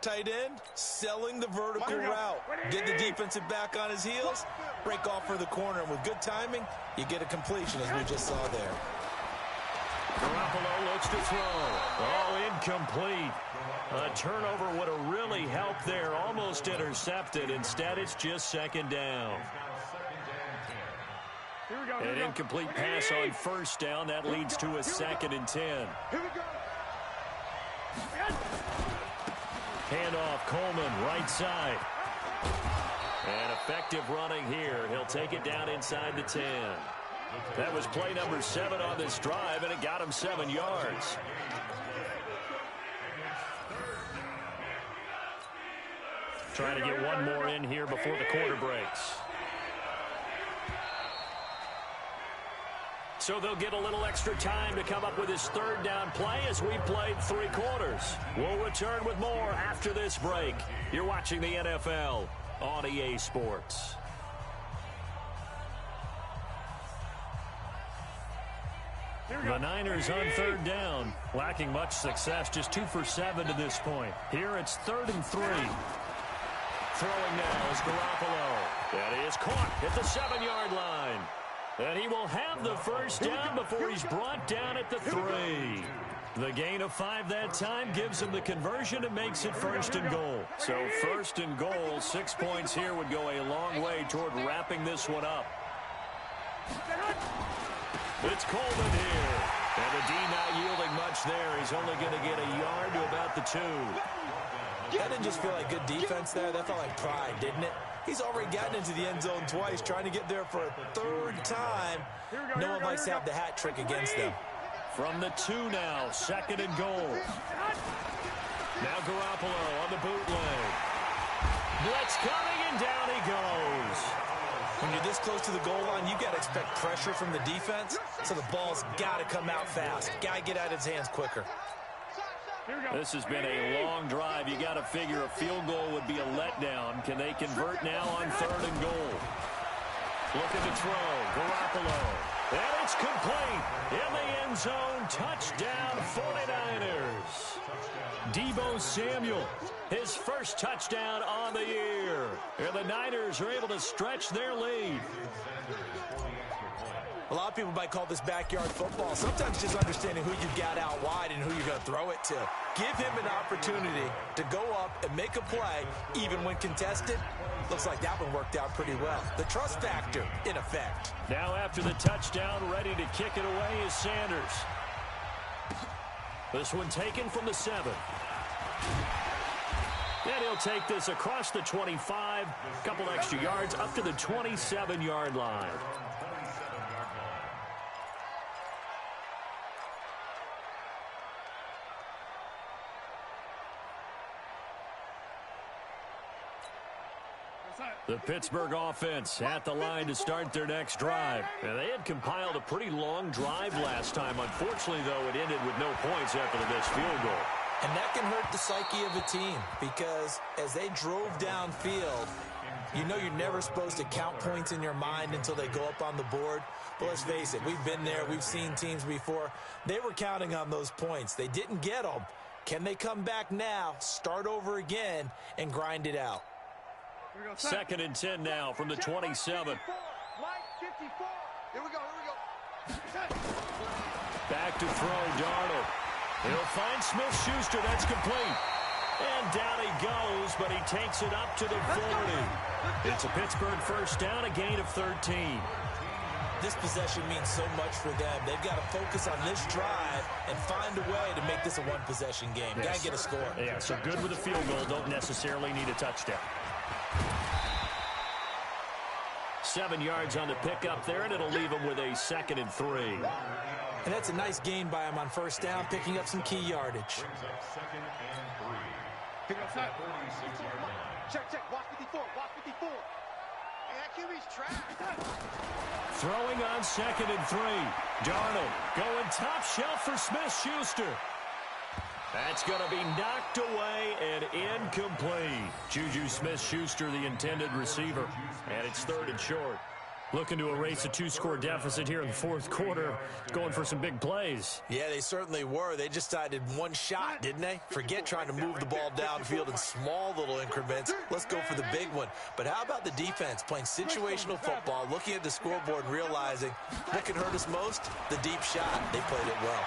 tight end, selling the vertical route. Get the defensive back on his heels, break off for the corner, and with good timing, you get a completion as we just saw there. Garoppolo looks to throw. Oh, incomplete. A turnover would have really helped there. Almost intercepted. Instead, it's just 2nd down. An incomplete pass on first down. That leads to a 2nd and 10. Here we go. Handoff, Coleman, right side. And effective running here. He'll take it down inside the 10. That was play number 7 on this drive, and it got him 7 yards. Trying to get one more in here before the quarter breaks. So they'll get a little extra time to come up with his 3rd down play as we played 3 quarters. We'll return with more after this break. You're watching the NFL on EA Sports. The Niners on 3rd down, lacking much success, just 2 for 7 to this point. Here it's 3rd and 3. Throwing now is Garoppolo. And he is caught at the 7-yard line. And he will have the first down before he's brought down at the 3. The gain of 5 that time gives him the conversion and makes it first and goal. So first and goal, 6 points here would go a long way toward wrapping this one up. It's Coleman here. And the D not yielding much there. He's only going to get a yard to about the 2. That didn't just feel like good defense there. That felt like pride, didn't it? He's already gotten into the end zone twice, trying to get there for a 3rd time. No one likes to have the hat trick against them. From the 2 now, 2nd and goal. Now Garoppolo on the bootleg. Blitz coming, and down he goes. When you're this close to the goal line, you got to expect pressure from the defense, so the ball's got to come out fast. Got to get out of his hands quicker. This has been a long drive. You got to figure a field goal would be a letdown. Can they convert now on 3rd and goal? Looking to throw. Garoppolo. And it's complete. In the end zone. Touchdown 49ers. Deebo Samuel. His first touchdown on the year. And the Niners are able to stretch their lead. A lot of people might call this backyard football. Sometimes just understanding who you've got out wide and who you're going to throw it to. Give him an opportunity to go up and make a play, even when contested. Looks like that one worked out pretty well. The trust factor, in effect. Now after the touchdown, ready to kick it away is Sanders. This one taken from the 7. And he'll take this across the 25. Couple extra yards up to the 27-yard line. The Pittsburgh offense at the line to start their next drive. And they had compiled a pretty long drive last time. Unfortunately, though, it ended with no points after the missed field goal. And that can hurt the psyche of a team because as they drove downfield, you know you're never supposed to count points in your mind until they go up on the board. But let's face it, we've been there. We've seen teams before. They were counting on those points. They didn't get them. Can they come back now, start over again, and grind it out? 2nd and 10 now from the 27. Here we go. Back to throw, Darnold. He'll find Smith-Schuster. That's complete. And down he goes, but he takes it up to the 40. It's a Pittsburgh first down, a gain of 13. This possession means so much for them. They've got to focus on this drive and find a way to make this a one-possession game. Yes. Got to get a score. Yeah, so good with a field goal. Don't necessarily need a touchdown. 7 yards on the pickup there, and it'll leave him with a 2nd and 3. And that's a nice gain by him on first down, picking up some key yardage. Check. Watch 54. Hey, that QB's trash. Throwing on 2nd and 3. Darnold going top shelf for Smith-Schuster. That's going to be knocked away and incomplete. Juju Smith-Schuster, the intended receiver. And it's 3rd and short. Looking to erase a 2-score deficit here in the 4th quarter. Going for some big plays. Yeah, they certainly were. They just decided one shot, didn't they? Forget trying to move the ball downfield in small little increments. Let's go for the big one. But how about the defense playing situational football, looking at the scoreboard and realizing what can hurt us most? The deep shot. They played it well.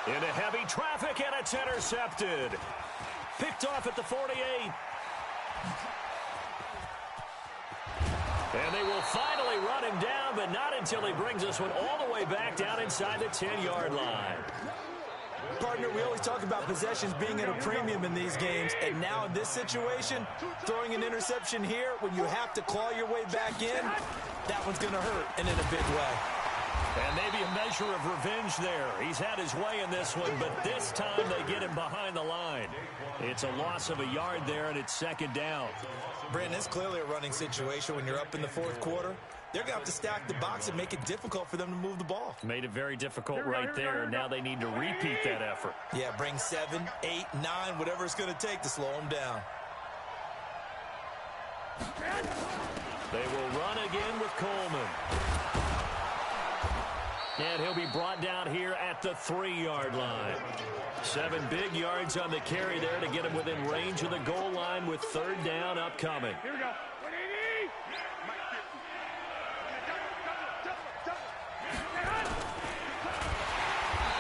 Into heavy traffic, and it's intercepted. Picked off at the 48. And they will finally run him down, but not until he brings this one all the way back down inside the 10-yard line. Partner, we always talk about possessions being at a premium in these games, and now in this situation, throwing an interception here when you have to claw your way back in, that one's going to hurt, and in a big way. And maybe a measure of revenge there. He's had his way in this one, but this time they get him behind the line. It's a loss of a yard there, and it's 2nd down. Brandon, it's clearly a running situation when you're up in the 4th quarter. They're going to have to stack the box and make it difficult for them to move the ball. Made it very difficult right there. Now they need to repeat that effort. Yeah, bring 7, 8, 9, whatever it's going to take to slow them down. They will run again with Coleman. And he'll be brought down here at the 3-yard line. 7 big yards on the carry there to get him within range of the goal line with 3rd down upcoming. Here we go. 180.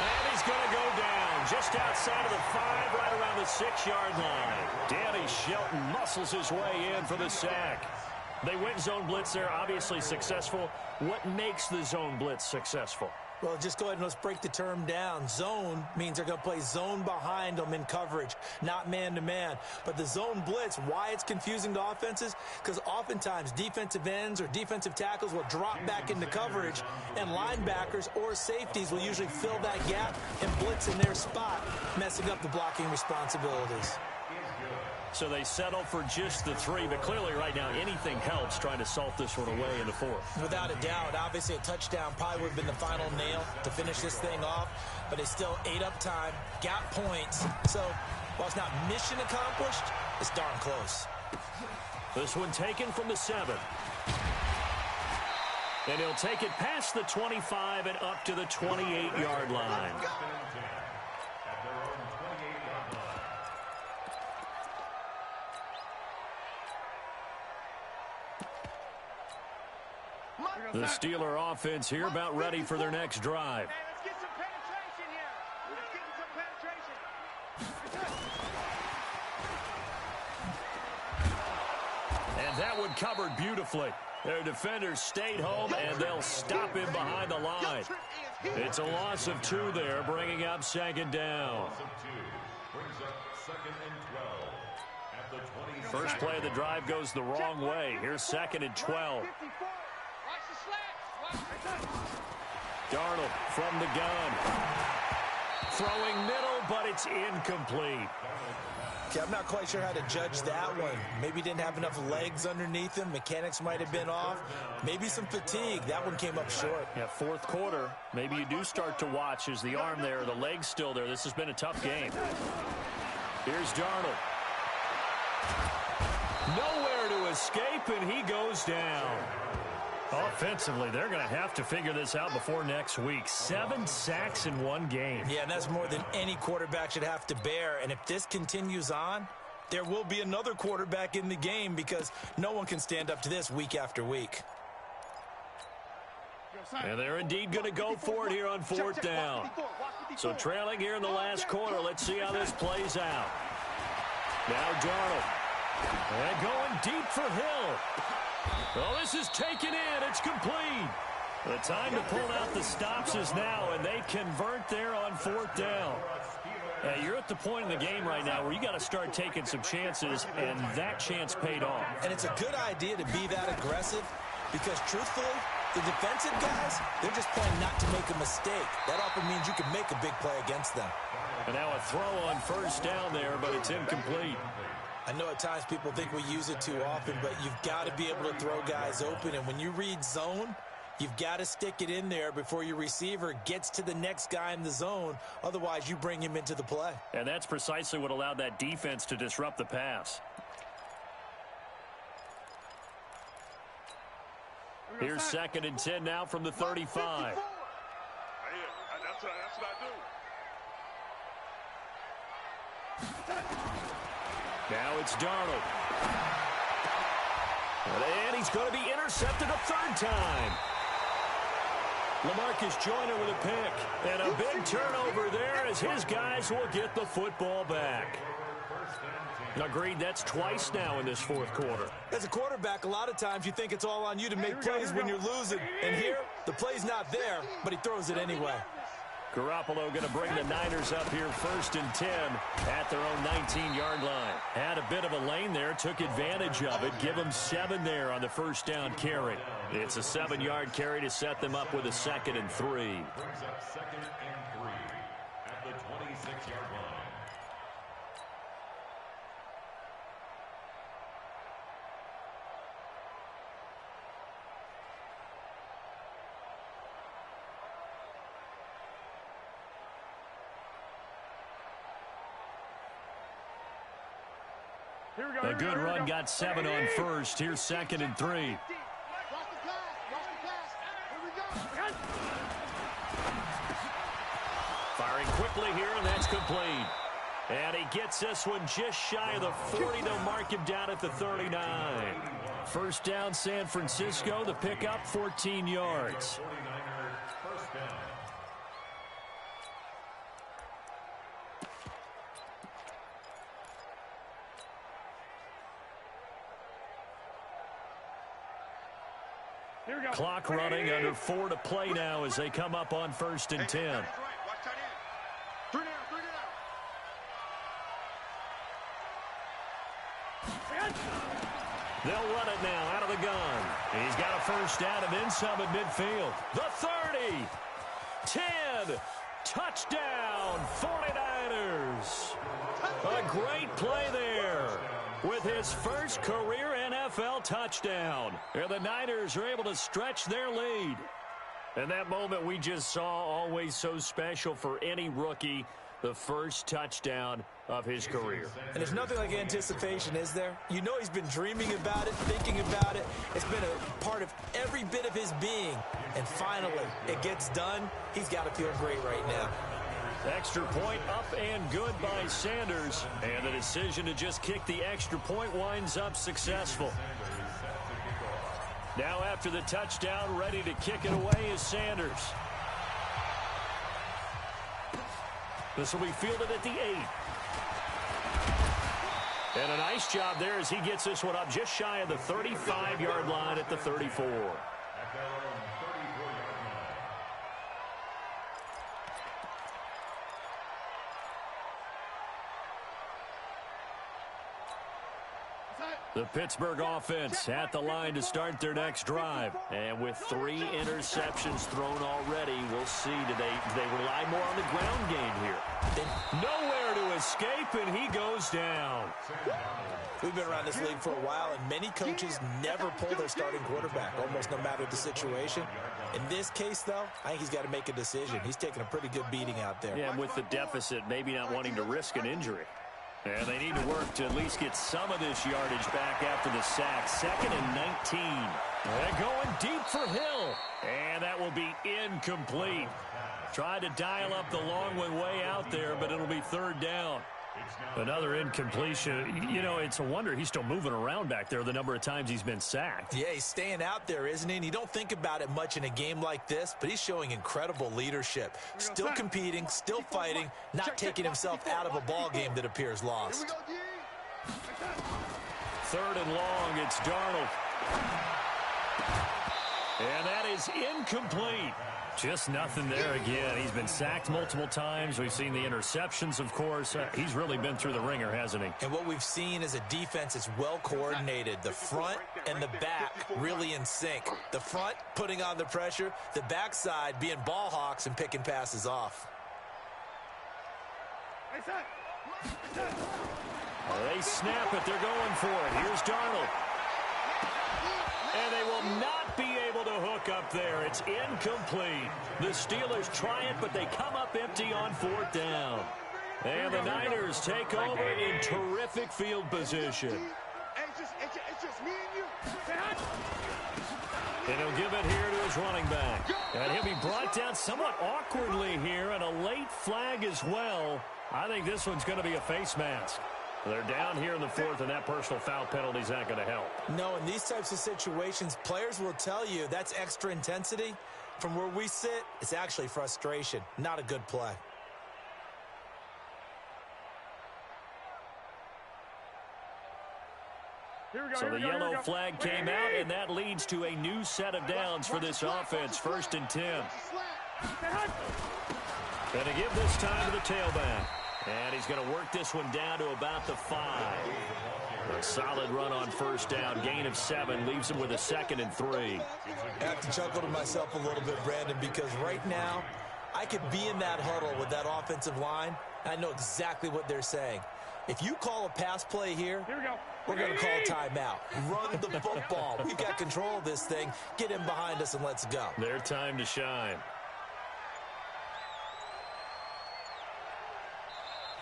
And he's going to go down. just outside of the 5, right around the 6-yard line. Danny Shelton muscles his way in for the sack. They went zone blitz there, obviously successful. What makes the zone blitz successful? Well, just go ahead and let's break the term down. Zone means they're going to play zone behind them in coverage, not man-to-man. But the zone blitz, why it's confusing to offenses? Because oftentimes defensive ends or defensive tackles will drop back into coverage, and linebackers or safeties will usually fill that gap and blitz in their spot, messing up the blocking responsibilities. So they settle for just the 3, but clearly right now anything helps trying to salt this one away in the 4th. Without a doubt, obviously a touchdown probably would have been the final nail to finish this thing off, but they still ate up time, got points. So while it's not mission accomplished, it's darn close. This one taken from the 7. And he'll take it past the 25 and up to the 28-yard line. The Steeler offense here about ready for their next drive. Hey, let's get some penetration here. Let's get some penetration. And that one covered beautifully. Their defenders stayed home, and they'll stop him behind the line. It's a loss of 2 there, bringing up 2nd down. First play of the drive goes the wrong way. Here's 2nd and 12. Darnold from the gun. Throwing middle, but it's incomplete. Okay, I'm not quite sure how to judge that one. Maybe he didn't have enough legs underneath him. Mechanics might have been off. Maybe some fatigue. That one came up short. Yeah, 4th quarter. Maybe you do start to watch as the arm there, the leg's still there. This has been a tough game. Here's Darnold. Nowhere to escape, and he goes down. Offensively, they're going to have to figure this out before next week. 7 sacks in 1 game. Yeah, and that's more than any quarterback should have to bear. And if this continues on, there will be another quarterback in the game because no one can stand up to this week after week. And they're indeed going to go for it here on 4th down. So trailing here in the last quarter. Let's see how this plays out. Now Darnold. And going deep for Hill. Well, this is taken in. It's complete. The time to pull out the stops is now, and they convert there on 4th down. You're at the point in the game right now where you got to start taking some chances, and that chance paid off. And it's a good idea to be that aggressive because, truthfully, the defensive guys, they're just playing not to make a mistake. That often means you can make a big play against them. And now a throw on 1st down there, but it's incomplete. I know at times people think we use it too often, but you've got to be able to throw guys open. And when you read zone, you've got to stick it in there before your receiver gets to the next guy in the zone. Otherwise, you bring him into the play. And that's precisely what allowed that defense to disrupt the pass. Here's 2nd and 10 now from the 35. That's what I do. Now it's Darnold. And he's going to be intercepted a 3rd time. LaMarcus Joyner with a pick. And a big turnover there as his guys will get the football back. Agreed, that's twice now in this 4th quarter. As a quarterback, a lot of times you think it's all on you to make plays when you're losing. And here, the play's not there, but he throws it anyway. Garoppolo going to bring the Niners up here 1st and 10 at their own 19-yard line. Had a bit of a lane there, took advantage of it. Give them 7 there on the 1st down carry. It's a 7-yard carry to set them up with a 2nd and 3. Brings up 2nd and 3 at the 26-yard line. A good run got 7 on 1st. Here's 2nd and 3. Watch the pass. Watch the pass. Here we go. Firing quickly here, and that's complete. And he gets this one just shy of the 40. They'll mark him down at the 39. 1st down, San Francisco. The pickup, 14 yards. Clock running, under 4 to play now as they come up on 1st and 10. They'll run it now out of the gun. He's got a first down and then some at midfield. The 30, 10, touchdown, 49ers. A great play there with his first career NFL touchdown. And the Niners are able to stretch their lead. And that moment we just saw, always so special for any rookie, the first touchdown of his career. And there's nothing like anticipation, is there? You know he's been dreaming about it, thinking about it. It's been a part of every bit of his being. And finally, it gets done. He's got to feel great right now. Extra point up and good by Sanders. And the decision to just kick the extra point winds up successful. Now after the touchdown, ready to kick it away is Sanders. This will be fielded at the 8. And a nice job there as he gets this one up just shy of the 35-yard line at the 34. The Pittsburgh offense at the line to start their next drive. And with 3 interceptions thrown already, we'll see. Do they rely more on the ground game here? Nowhere to escape, and he goes down. We've been around this league for a while, and many coaches never pull their starting quarterback, almost no matter the situation. In this case, though, I think he's got to make a decision. He's taking a pretty good beating out there. Yeah, and with the deficit, maybe not wanting to risk an injury. And they need to work to at least get some of this yardage back after the sack. 2nd and 19. They're going deep for Hill. And that will be incomplete. Tried to dial up the long one way out there, but it'll be 3rd down. Another incompletion. You know, it's a wonder he's still moving around back there the number of times he's been sacked. Yeah, he's staying out there, isn't he? And you don't think about it much in a game like this, but he's showing incredible leadership. Still competing, still fighting, not taking himself out of a ball game that appears lost. 3rd and long, it's Darnold. And that is incomplete. Just nothing there again. He's been sacked multiple times. We've seen the interceptions, of course. He's really been through the ringer, hasn't he? And what we've seen is a defense that's well coordinated. The front and the back really in sync. The front putting on the pressure. The backside being ball hawks and picking passes off. They snap it. They're going for it. Here's Darnold. And they will not be able to hook up there. It's incomplete. The Steelers try it, but they come up empty on 4th down. And the Niners take over in terrific field position. And he'll give it here to his running back. And he'll be brought down somewhat awkwardly here, and a late flag as well. I think this one's going to be a face mask. They're down here in the 4th, and that personal foul penalty is not going to help. No, in these types of situations, players will tell you that's extra intensity. From where we sit, it's actually frustration, not a good play. So the yellow flag came out, and that leads to a new set of downs for this offense. 1st and 10. Going to give this time to the tailback. And he's going to work this one down to about the 5. A solid run on 1st down. Gain of 7 leaves him with a 2nd and 3. I have to chuckle to myself a little bit, Brandon, because right now I could be in that huddle with that offensive line, and I know exactly what they're saying. If you call a pass play here we're going to call timeout. Run the football. We've got control of this thing. Get him behind us and let's go. Their time to shine.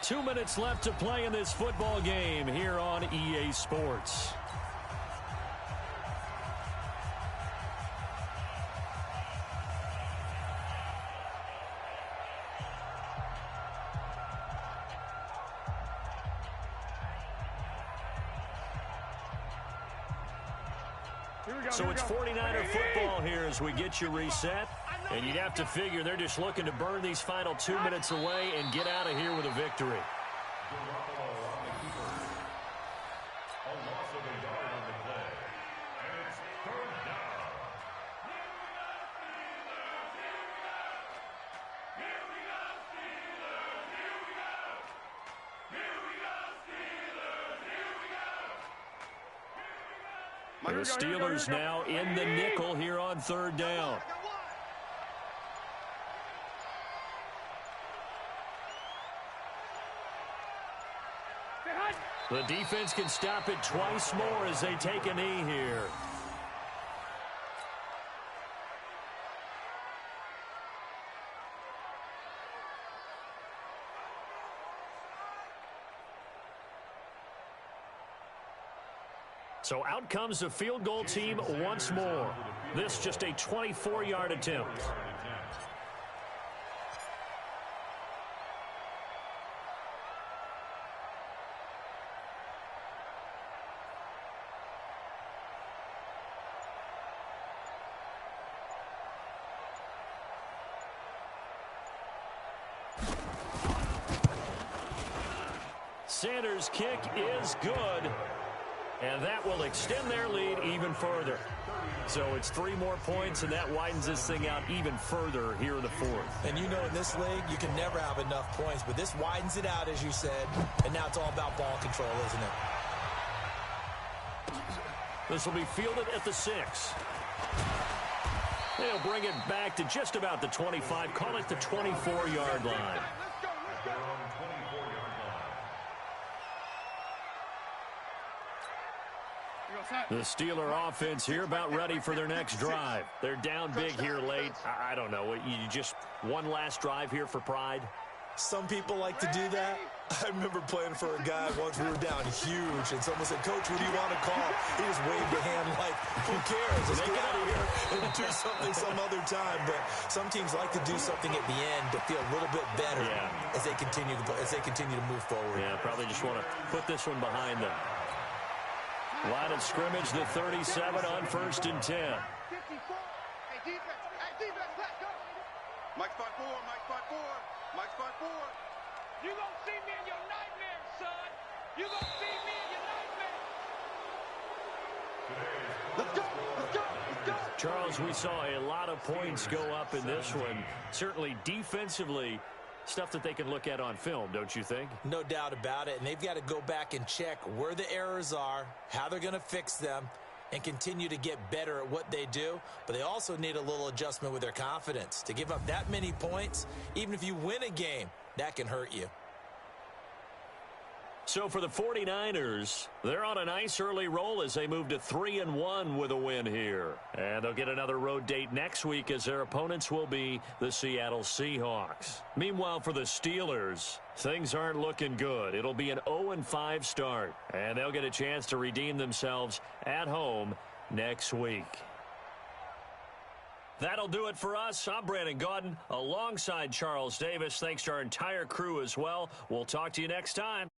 2 minutes left to play in this football game here on EA Sports. So it's 49er football here as we get you reset. And you'd have to figure they're just looking to burn these final 2 minutes away and get out of here with a victory. The Steelers now in the nickel here on third down. The defense can stop it twice more as they take a knee here. So out comes the field goal team once more. This just a 24-yard attempt. Sanders' kick is good. And that will extend their lead even further. So it's 3 more points, and that widens this thing out even further here in the fourth. And you know in this league, you can never have enough points, but this widens it out, as you said, and now it's all about ball control, isn't it? This will be fielded at the 6. They'll bring it back to just about the 25, call it the 24-yard line. The Steeler offense here about ready for their next drive. They're down big here late. I don't know. You just one last drive here for pride? Some people like to do that. I remember playing for a guy once. We were down huge, and someone said, "Coach, what do you want to call?" He just waved a hand like, "Who cares? Let's get out of here and do something some other time." But some teams like to do something at the end to feel a little bit better as they continue to move forward. Yeah, probably just want to put this one behind them. Line of scrimmage, the 37 on 1st and 10. Hey, defense, let's go. Mike spot 4, Mike spot 4, Mike spot 4. You gonna see me in your nightmares, son. You gonna see me in your nightmares. Let's go, let's go, let's go. Charles, we saw a lot of points go up in this one. Certainly defensively, stuff that they can look at on film, don't you think? No doubt about it, and they've got to go back and check where the errors are, how they're going to fix them, and continue to get better at what they do. But they also need a little adjustment with their confidence. To give up that many points, even if you win a game, that can hurt you. So for the 49ers, they're on a nice early roll as they move to 3-1 with a win here. And they'll get another road date next week as their opponents will be the Seattle Seahawks. Meanwhile, for the Steelers, things aren't looking good. It'll be an 0-5 start, and they'll get a chance to redeem themselves at home next week. That'll do it for us. I'm Brandon Gaudin alongside Charles Davis. Thanks to our entire crew as well. We'll talk to you next time.